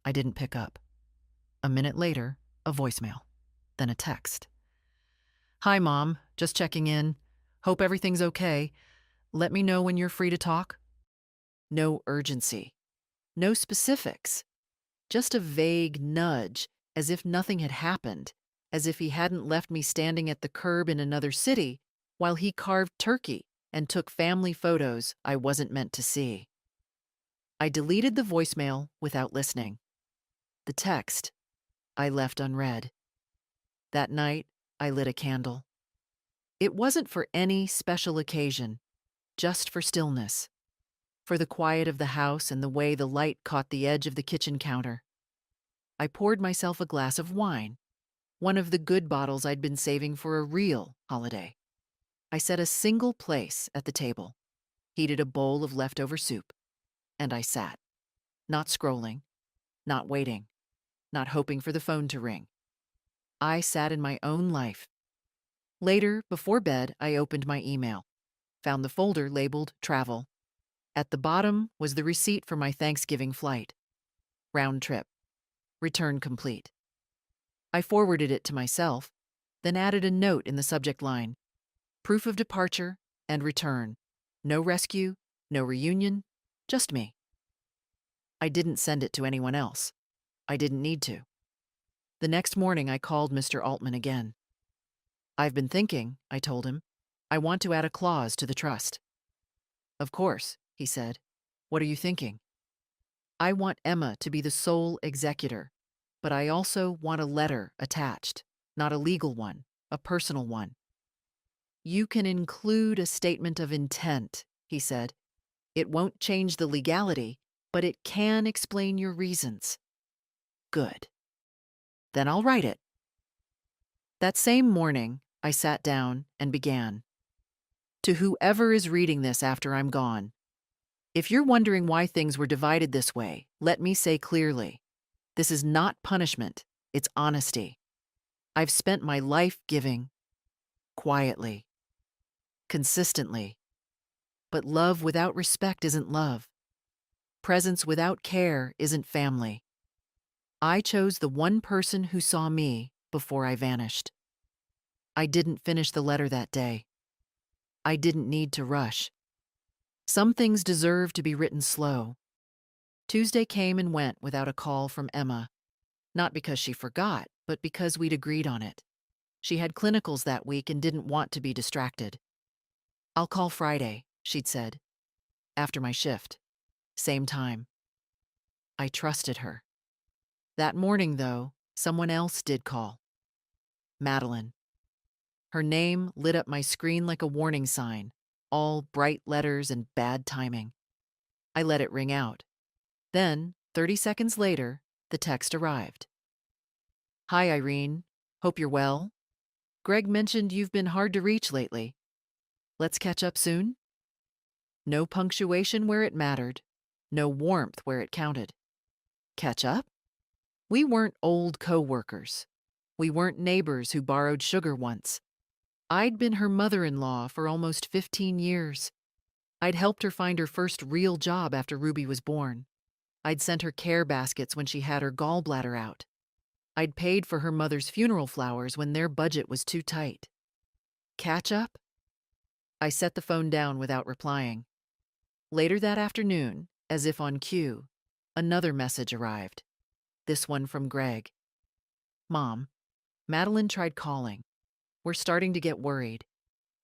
S1: I didn't pick up. A minute later, a voicemail. Then a text. "Hi, Mom. Just checking in. Hope everything's okay. Let me know when you're free to talk." No urgency. No specifics. Just a vague nudge, as if nothing had happened, as if he hadn't left me standing at the curb in another city while he carved turkey and took family photos I wasn't meant to see. I deleted the voicemail without listening. The text I left unread. That night, I lit a candle. It wasn't for any special occasion, just for stillness. for the quiet of the house and the way the light caught the edge of the kitchen counter. I poured myself a glass of wine, one of the good bottles I'd been saving for a real holiday. I set a single place at the table, heated a bowl of leftover soup, and I sat, not scrolling, not waiting, not hoping for the phone to ring. I sat in my own life. Later, before bed, I opened my email, found the folder labeled Travel. At the bottom was the receipt for my Thanksgiving flight. Round trip. Return complete. I forwarded it to myself, then added a note in the subject line. Proof of departure and return. No rescue, no reunion, just me. I didn't send it to anyone else. I didn't need to. The next morning, I called Mr. Altman again. I've been thinking, I told him. I want to add a clause to the trust. Of course, he said. What are you thinking? I want Emma to be the sole executor, but I also want a letter attached, not a legal one, a personal one. You can include a statement of intent, he said. It won't change the legality, but it can explain your reasons. Good. Then I'll write it. That same morning, I sat down and began. To whoever is reading this after I'm gone, if you're wondering why things were divided this way, let me say clearly, this is not punishment, it's honesty. I've spent my life giving, quietly, consistently. But love without respect isn't love. Presence without care isn't family. I chose the one person who saw me before I vanished. I didn't finish the letter that day. I didn't need to rush. Some things deserve to be written slow. Tuesday came and went without a call from Emma. Not because she forgot, but because we'd agreed on it. She had clinicals that week and didn't want to be distracted. I'll call Friday, she'd said. After my shift. Same time. I trusted her. That morning, though, someone else did call. Madeline. Her name lit up my screen like a warning sign, all bright letters and bad timing. I let it ring out. Then, 30 seconds later, the text arrived. Hi, Irene. Hope you're well. Greg mentioned you've been hard to reach lately. Let's catch up soon? No punctuation where it mattered. No warmth where it counted. Catch up? We weren't old co-workers. We weren't neighbors who borrowed sugar once. I'd been her mother-in-law for almost 15 years. I'd helped her find her first real job after Ruby was born. I'd sent her care baskets when she had her gallbladder out. I'd paid for her mother's funeral flowers when their budget was too tight. Catch up? I set the phone down without replying. Later that afternoon, as if on cue, another message arrived. This one from Greg. Mom, Madeline tried calling. We're starting to get worried.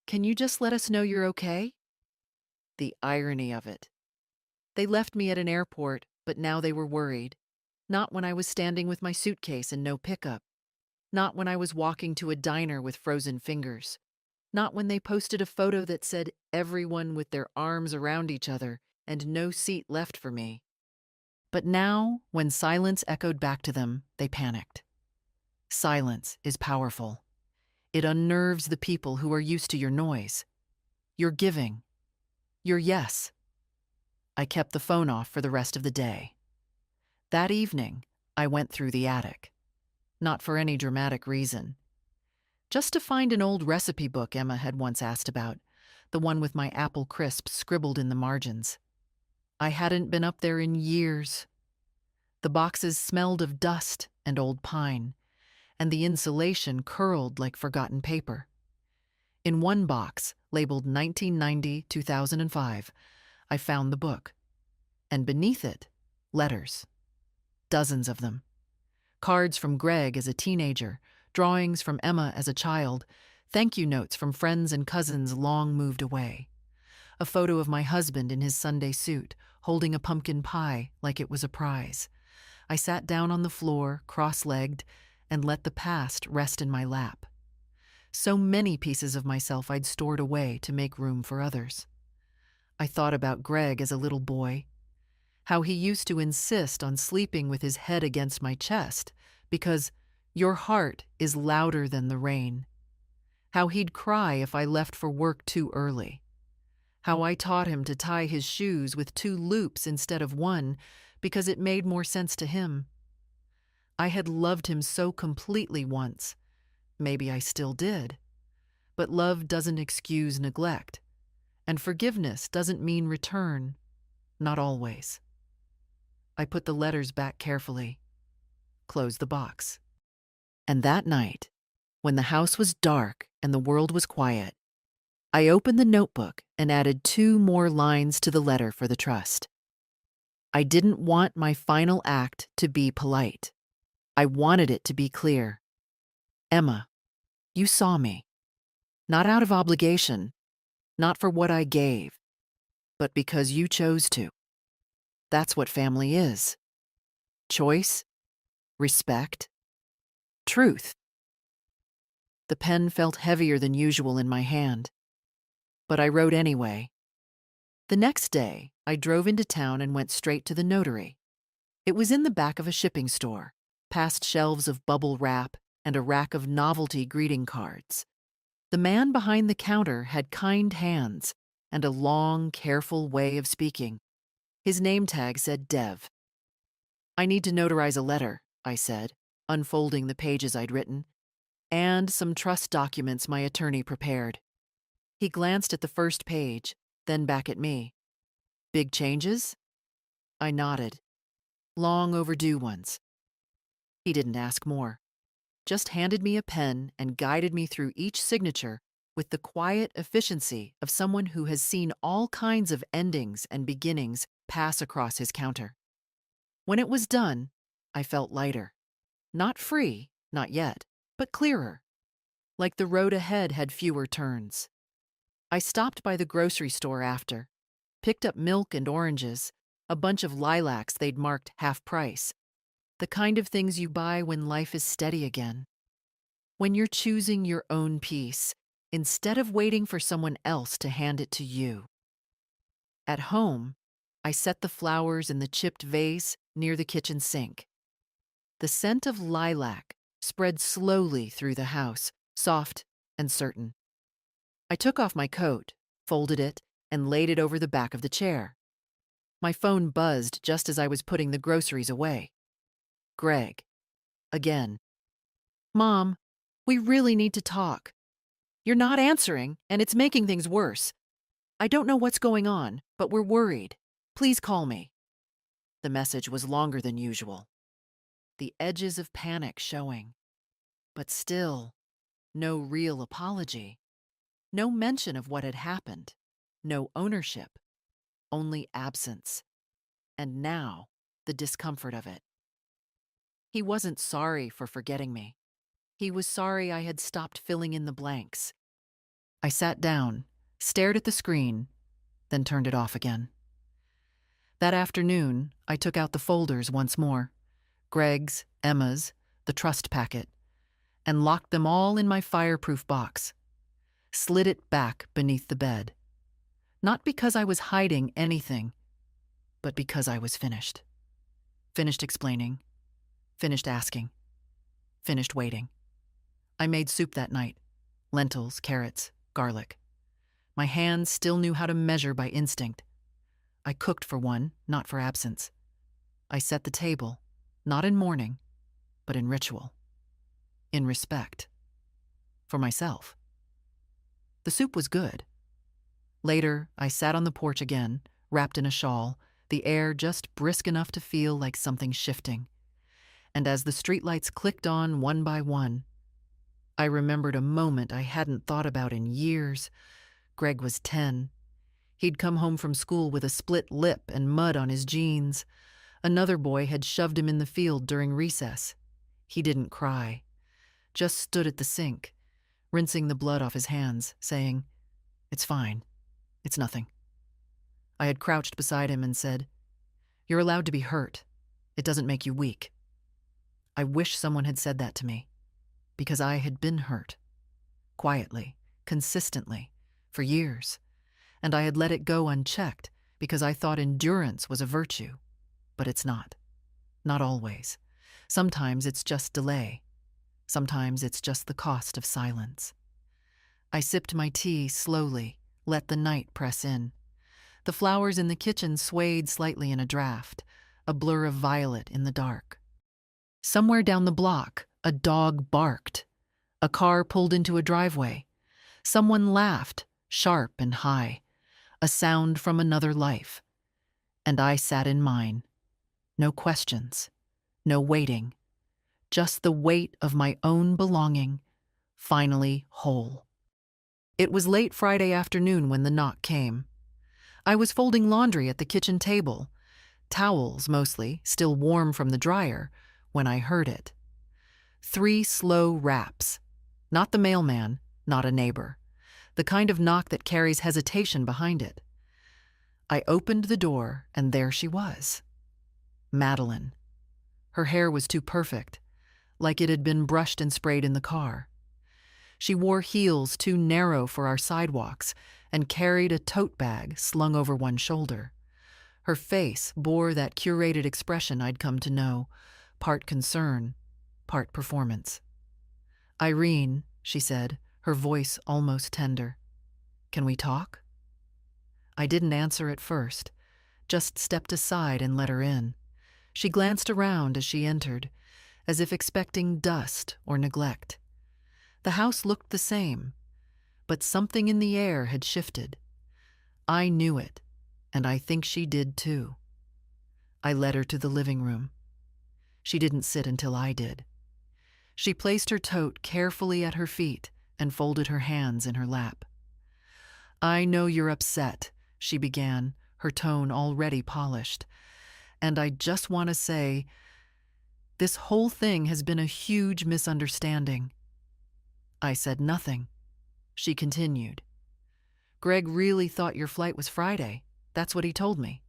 S1: Can you just let us know you're okay? The irony of it. They left me at an airport, but now they were worried. Not when I was standing with my suitcase and no pickup. Not when I was walking to a diner with frozen fingers. Not when they posted a photo that said everyone with their arms around each other and no seat left for me. But now, when silence echoed back to them, they panicked. Silence is powerful. It unnerves the people who are used to your noise, your giving, your yes. I kept the phone off for the rest of the day. That evening, I went through the attic. Not for any dramatic reason. Just to find an old recipe book Emma had once asked about, the one with my apple crisps scribbled in the margins. I hadn't been up there in years. The boxes smelled of dust and old pine, and the insulation curled like forgotten paper. In one box, labeled 1990-2005, I found the book. And beneath it, letters. Dozens of them. Cards from Greg as a teenager, drawings from Emma as a child, thank you notes from friends and cousins long moved away. A photo of my husband in his Sunday suit, holding a pumpkin pie like it was a prize. I sat down on the floor, cross-legged, and let the past rest in my lap. So many pieces of myself I'd stored away to make room for others. I thought about Greg as a little boy, how he used to insist on sleeping with his head against my chest because your heart is louder than the rain, how he'd cry if I left for work too early, how I taught him to tie his shoes with 2 loops instead of 1 because it made more sense to him. I had loved him so completely once. Maybe I still did. But love doesn't excuse neglect, and forgiveness doesn't mean return, not always. I put the letters back carefully, closed the box. And that night, when the house was dark and the world was quiet, I opened the notebook and added 2 more lines to the letter for the trust. I didn't want my final act to be polite. I wanted it to be clear. Emma, you saw me. Not out of obligation, not for what I gave, but because you chose to. That's what family is. Choice, respect, truth. The pen felt heavier than usual in my hand, but I wrote anyway. The next day, I drove into town and went straight to the notary. It was in the back of a shipping store, past shelves of bubble wrap and a rack of novelty greeting cards. The man behind the counter had kind hands and a long, careful way of speaking. His name tag said Dev. I need to notarize a letter, I said, unfolding the pages I'd written, and some trust documents my attorney prepared. He glanced at the first page, then back at me. Big changes? I nodded. Long overdue ones. He didn't ask more, just handed me a pen and guided me through each signature with the quiet efficiency of someone who has seen all kinds of endings and beginnings pass across his counter. When it was done, I felt lighter. Not free, not yet, but clearer. Like the road ahead had fewer turns. I stopped by the grocery store after, picked up milk and oranges, a bunch of lilacs they'd marked half price. The kind of things you buy when life is steady again. When you're choosing your own peace, instead of waiting for someone else to hand it to you. At home, I set the flowers in the chipped vase near the kitchen sink. The scent of lilac spread slowly through the house, soft and certain. I took off my coat, folded it, and laid it over the back of the chair. My phone buzzed just as I was putting the groceries away. Greg. Again. Mom, we really need to talk. You're not answering, and it's making things worse. I don't know what's going on, but we're worried. Please call me. The message was longer than usual. The edges of panic showing. But still, no real apology. No mention of what had happened. No ownership. Only absence. And now, the discomfort of it. He wasn't sorry for forgetting me. He was sorry I had stopped filling in the blanks. I sat down, stared at the screen, then turned it off again. That afternoon, I took out the folders once more, Greg's, Emma's, the trust packet, and locked them all in my fireproof box. Slid it back beneath the bed. Not because I was hiding anything, but because I was finished. Finished explaining. Finished asking. Finished waiting. I made soup that night. Lentils, carrots, garlic. My hands still knew how to measure by instinct. I cooked for one, not for absence. I set the table, not in mourning, but in ritual. In respect. For myself. The soup was good. Later, I sat on the porch again, wrapped in a shawl, the air just brisk enough to feel like something shifting. And as the streetlights clicked on one by one, I remembered a moment I hadn't thought about in years. Greg was 10. He'd come home from school with a split lip and mud on his jeans. Another boy had shoved him in the field during recess. He didn't cry, just stood at the sink, rinsing the blood off his hands, saying, "It's fine. It's nothing." I had crouched beside him and said, "You're allowed to be hurt. It doesn't make you weak." I wish someone had said that to me, because I had been hurt. Quietly, consistently, for years. and I had let it go unchecked because I thought endurance was a virtue. But it's not. Not always. Sometimes it's just delay. Sometimes it's just the cost of silence. I sipped my tea slowly, let the night press in. The flowers in the kitchen swayed slightly in a draft, a blur of violet in the dark. Somewhere down the block, a dog barked. A car pulled into a driveway. Someone laughed, sharp and high, a sound from another life. And I sat in mine. No questions, no waiting, just the weight of my own belonging, finally whole. It was late Friday afternoon when the knock came. I was folding laundry at the kitchen table, towels mostly, still warm from the dryer, when I heard it. 3 slow raps. Not the mailman, not a neighbor. The kind of knock that carries hesitation behind it. I opened the door, and there she was. Madeline. Her hair was too perfect, like it had been brushed and sprayed in the car. She wore heels too narrow for our sidewalks and carried a tote bag slung over one shoulder. Her face bore that curated expression I'd come to know, part concern, part performance. "Irene," she said, her voice almost tender. "Can we talk?" I didn't answer at first, just stepped aside and let her in. She glanced around as she entered, as if expecting dust or neglect. The house looked the same, but something in the air had shifted. I knew it, and I think she did too. I led her to the living room. She didn't sit until I did. She placed her tote carefully at her feet and folded her hands in her lap. "I know you're upset," she began, her tone already polished. "And I just want to say, this whole thing has been a huge misunderstanding." I said nothing. She continued. "Greg really thought your flight was Friday. That's what he told me.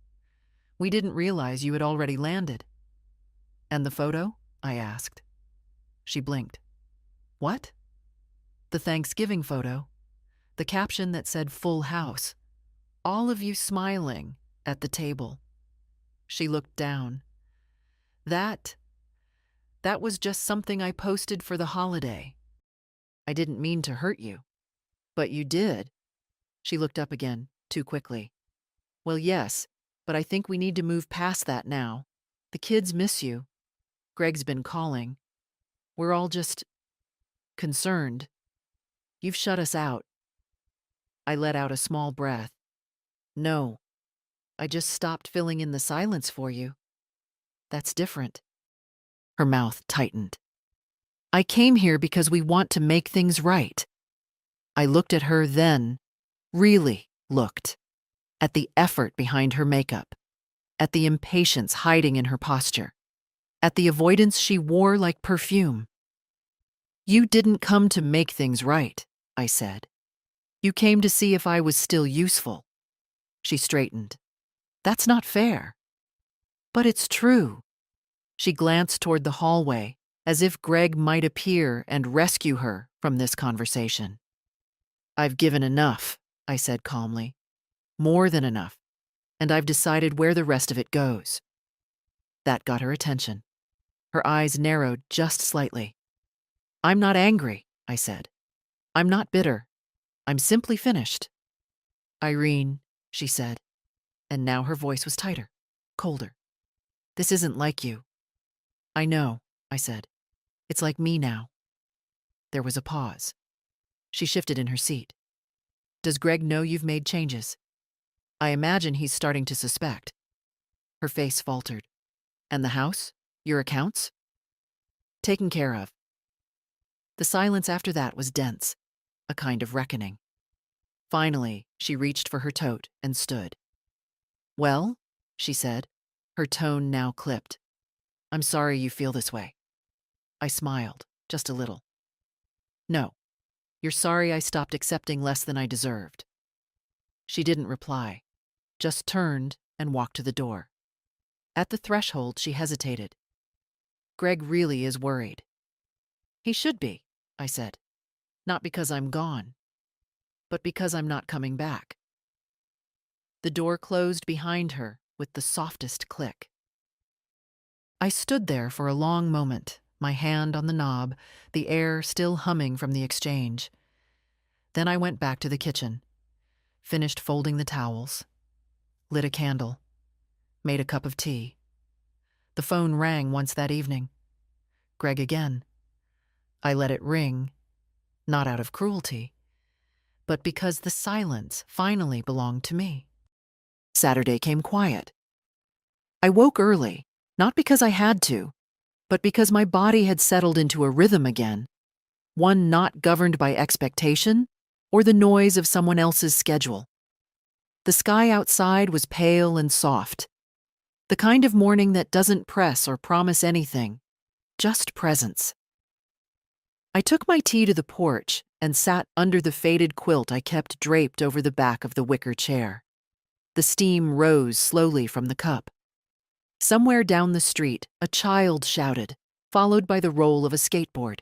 S1: We didn't realize you had already landed." "And the photo?" I asked. She blinked. "What?" "The Thanksgiving photo. The caption that said full house. All of you smiling at the table." She looked down. That was just something I posted for the holiday. I didn't mean to hurt you." "But you did." She looked up again, too quickly. "Well, yes, but I think we need to move past that now. The kids miss you. Greg's been calling. We're all just concerned. You've shut us out." I let out a small breath. "No, I just stopped filling in the silence for you. That's different." Her mouth tightened. "I came here because we want to make things right." I looked at her then, really looked, at the effort behind her makeup, at the impatience hiding in her posture, at the avoidance she wore like perfume. "You didn't come to make things right," I said. "You came to see if I was still useful." She straightened. "That's not fair." "But it's true." She glanced toward the hallway, as if Greg might appear and rescue her from this conversation. "I've given enough," I said calmly. "More than enough. And I've decided where the rest of it goes." That got her attention. Her eyes narrowed just slightly. "I'm not angry," I said. "I'm not bitter. I'm simply finished." "Irene," she said, and now her voice was tighter, colder. "This isn't like you." "I know," I said. "It's like me now." There was a pause. She shifted in her seat. "Does Greg know you've made changes?" "I imagine he's starting to suspect." Her face faltered. "And the house? Your accounts?" "Taken care of." The silence after that was dense, a kind of reckoning. Finally, she reached for her tote and stood. "Well," she said, her tone now clipped. "I'm sorry you feel this way." I smiled, just a little. "No, you're sorry I stopped accepting less than I deserved." She didn't reply, just turned and walked to the door. At the threshold, she hesitated. "Greg really is worried." "He should be," I said. "Not because I'm gone, but because I'm not coming back." The door closed behind her with the softest click. I stood there for a long moment, my hand on the knob, the air still humming from the exchange. Then I went back to the kitchen, finished folding the towels, lit a candle, made a cup of tea. The phone rang once that evening. Greg again. I let it ring, not out of cruelty, but because the silence finally belonged to me. Saturday came quiet. I woke early, not because I had to, but because my body had settled into a rhythm again, one not governed by expectation or the noise of someone else's schedule. The sky outside was pale and soft, the kind of morning that doesn't press or promise anything, just presence. I took my tea to the porch and sat under the faded quilt I kept draped over the back of the wicker chair. The steam rose slowly from the cup. Somewhere down the street, a child shouted, followed by the roll of a skateboard.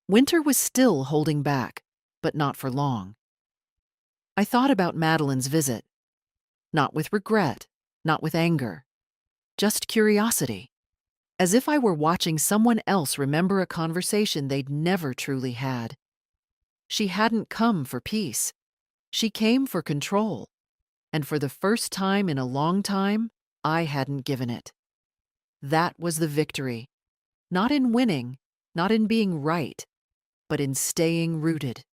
S1: Winter was still holding back, but not for long. I thought about Madeline's visit. Not with regret, not with anger, just curiosity. As if I were watching someone else remember a conversation they'd never truly had. She hadn't come for peace. She came for control. And for the first time in a long time, I hadn't given it. That was the victory. Not in winning, not in being right, but in staying rooted.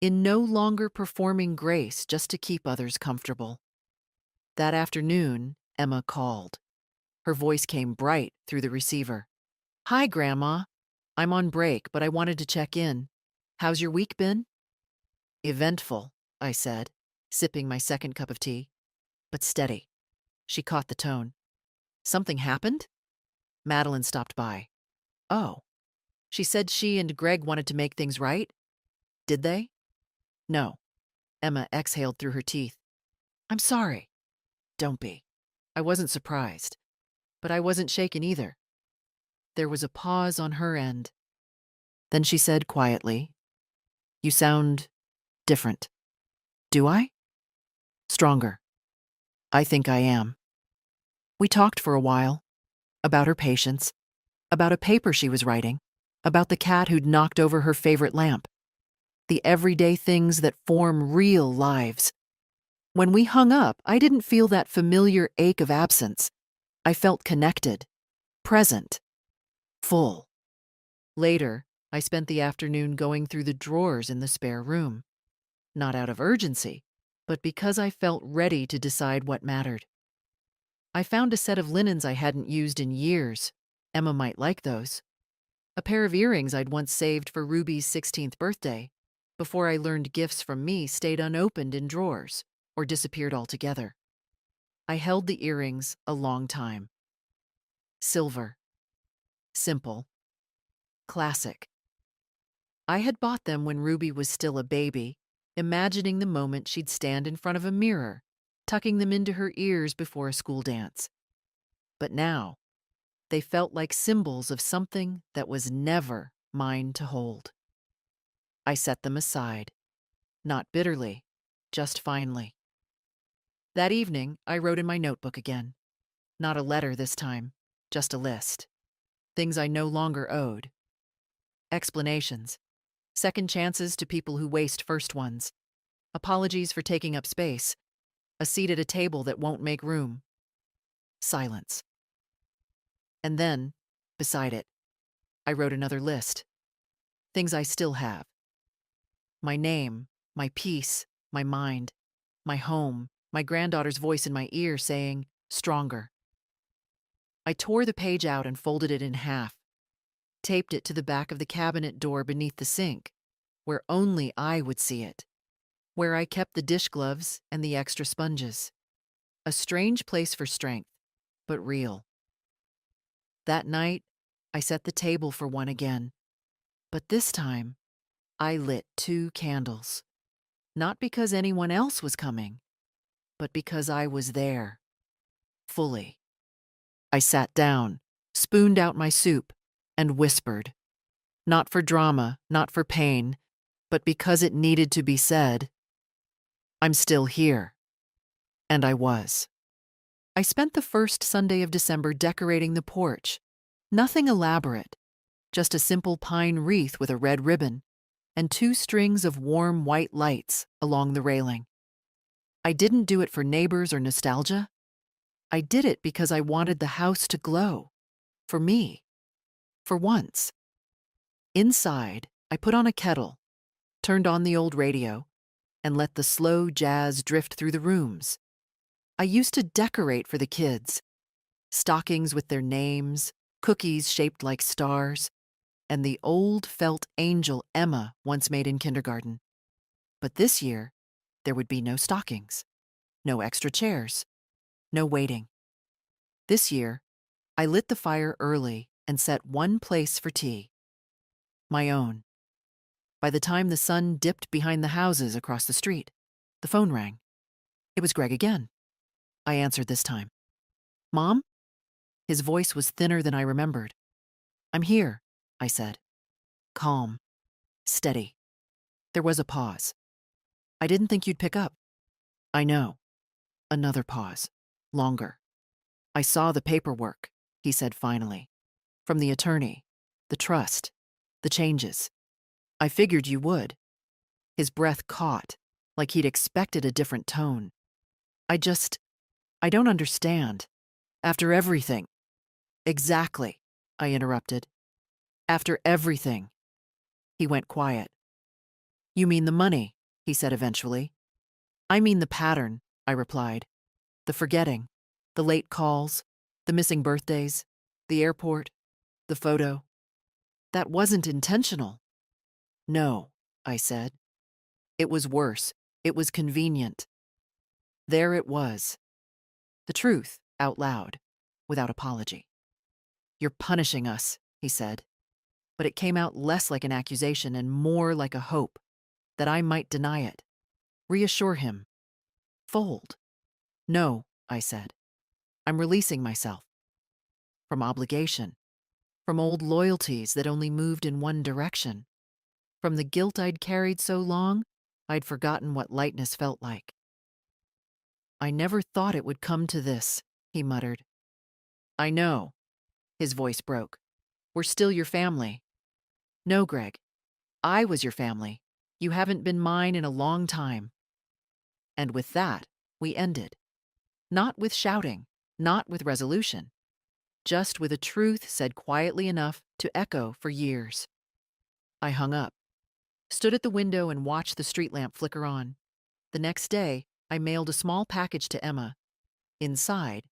S1: In no longer performing grace just to keep others comfortable. That afternoon, Emma called. Her voice came bright through the receiver. "Hi, Grandma. I'm on break, but I wanted to check in. How's your week been?" "Eventful," I said, sipping my second cup of tea. "But steady." She caught the tone. "Something happened?" Madeline stopped by. "Oh." She said she and Greg wanted to make things right. Did they? "No." Emma exhaled through her teeth. "I'm sorry." "Don't be." I wasn't surprised. But I wasn't shaken either. There was a pause on her end. Then she said quietly, "You sound different." "Do I?" "Stronger." "I think I am." We talked for a while. About her patience. About a paper she was writing. About the cat who'd knocked over her favorite lamp. The everyday things that form real lives. When we hung up, I didn't feel that familiar ache of absence. I felt connected, present, full. Later, I spent the afternoon going through the drawers in the spare room. Not out of urgency, but because I felt ready to decide what mattered. I found a set of linens I hadn't used in years. Emma might like those. A pair of earrings I'd once saved for Ruby's 16th birthday, before I learned gifts from me stayed unopened in drawers or disappeared altogether. I held the earrings a long time. Silver. Simple. Classic. I had bought them when Ruby was still a baby, imagining the moment she'd stand in front of a mirror, tucking them into her ears before a school dance. But now, they felt like symbols of something that was never mine to hold. I set them aside. Not bitterly, just finally. That evening, I wrote in my notebook again. Not a letter this time, just a list. Things I no longer owed. Explanations. Second chances to people who waste first ones. Apologies for taking up space. A seat at a table that won't make room. Silence. And then, beside it, I wrote another list. Things I still have. My name, my peace, my mind, my home, my granddaughter's voice in my ear saying, "Stronger." I tore the page out and folded it in half, taped it to the back of the cabinet door beneath the sink, where only I would see it, where I kept the dish gloves and the extra sponges. A strange place for strength, but real. That night, I set the table for one again, but this time, I lit 2 candles. Not because anyone else was coming, but because I was there, fully. I sat down, spooned out my soup, and whispered. Not for drama, not for pain, but because it needed to be said. I'm still here. And I was. I spent the first Sunday of December decorating the porch. Nothing elaborate, just a simple pine wreath with a red ribbon and 2 strings of warm white lights along the railing. I didn't do it for neighbors or nostalgia. I did it because I wanted the house to glow. For me. For once. Inside, I put on a kettle, turned on the old radio, and let the slow jazz drift through the rooms. I used to decorate for the kids. Stockings with their names, cookies shaped like stars, and the old felt angel Emma once made in kindergarten. But this year, there would be no stockings, no extra chairs, no waiting. This year, I lit the fire early and set one place for tea. My own. By the time the sun dipped behind the houses across the street, the phone rang. It was Greg again. I answered this time. "Mom?" His voice was thinner than I remembered. "I'm here," I said. Calm. Steady. There was a pause. "I didn't think you'd pick up." "I know." Another pause. Longer. "I saw the paperwork," he said finally. "From the attorney, the trust, the changes. I figured you would." His breath caught, like he'd expected a different tone. I don't understand. After everything." "Exactly," I interrupted. "After everything." He went quiet. "You mean the money," he said eventually. "I mean the pattern," I replied. "The forgetting, the late calls, the missing birthdays, the airport, the photo. That wasn't intentional." "No," I said. "It was worse. It was convenient." There it was. The truth, out loud, without apology. "You're punishing us," he said. But it came out less like an accusation and more like a hope that I might deny it. Reassure him. Fold. "No," I said. "I'm releasing myself. From obligation. From old loyalties that only moved in one direction. From the guilt I'd carried so long, I'd forgotten what lightness felt like." "I never thought it would come to this," he muttered. "I know." His voice broke. "We're still your family." "No, Greg. I was your family. You haven't been mine in a long time." And with that, we ended. Not with shouting, not with resolution. Just with a truth said quietly enough to echo for years. I hung up, stood at the window and watched the street lamp flicker on. The next day, I mailed a small package to Emma. Inside,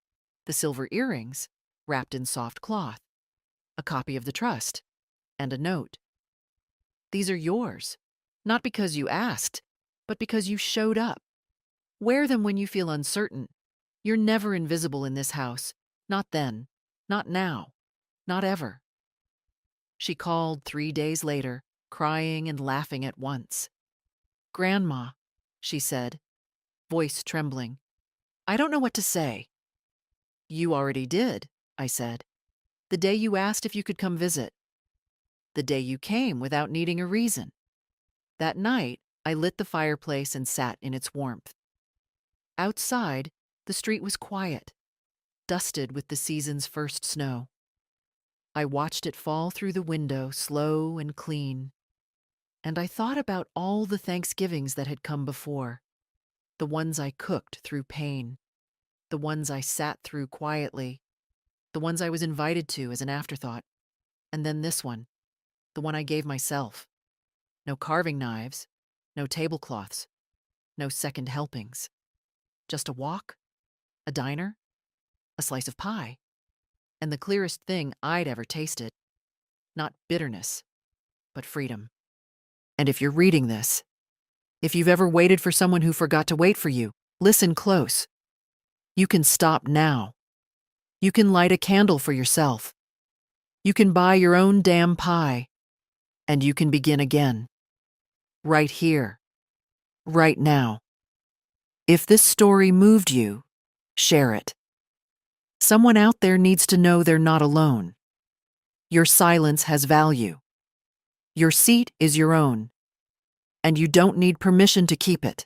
S1: the silver earrings, wrapped in soft cloth, a copy of the trust, and a note. "These are yours, not because you asked, but because you showed up. Wear them when you feel uncertain. You're never invisible in this house. Not then, not now, not ever." She called 3 days later, crying and laughing at once. "Grandma," she said, voice trembling, "I don't know what to say." "You already did," I said. "The day you asked if you could come visit. The day you came without needing a reason. That night, I lit the fireplace and sat in its warmth. Outside, the street was quiet, dusted with the season's first snow. I watched it fall through the window, slow and clean. And I thought about all the Thanksgivings that had come before. The ones I cooked through pain. The ones I sat through quietly. The ones I was invited to as an afterthought. And then this one, the one I gave myself. No carving knives, no tablecloths, no second helpings. Just a walk, a diner, a slice of pie, and the clearest thing I'd ever tasted. Not bitterness, but freedom. And if you're reading this, if you've ever waited for someone who forgot to wait for you, listen close. You can stop now. You can light a candle for yourself. You can buy your own damn pie. And you can begin again. Right here. Right now. If this story moved you, share it. Someone out there needs to know they're not alone. Your silence has value. Your seat is your own, and you don't need permission to keep it.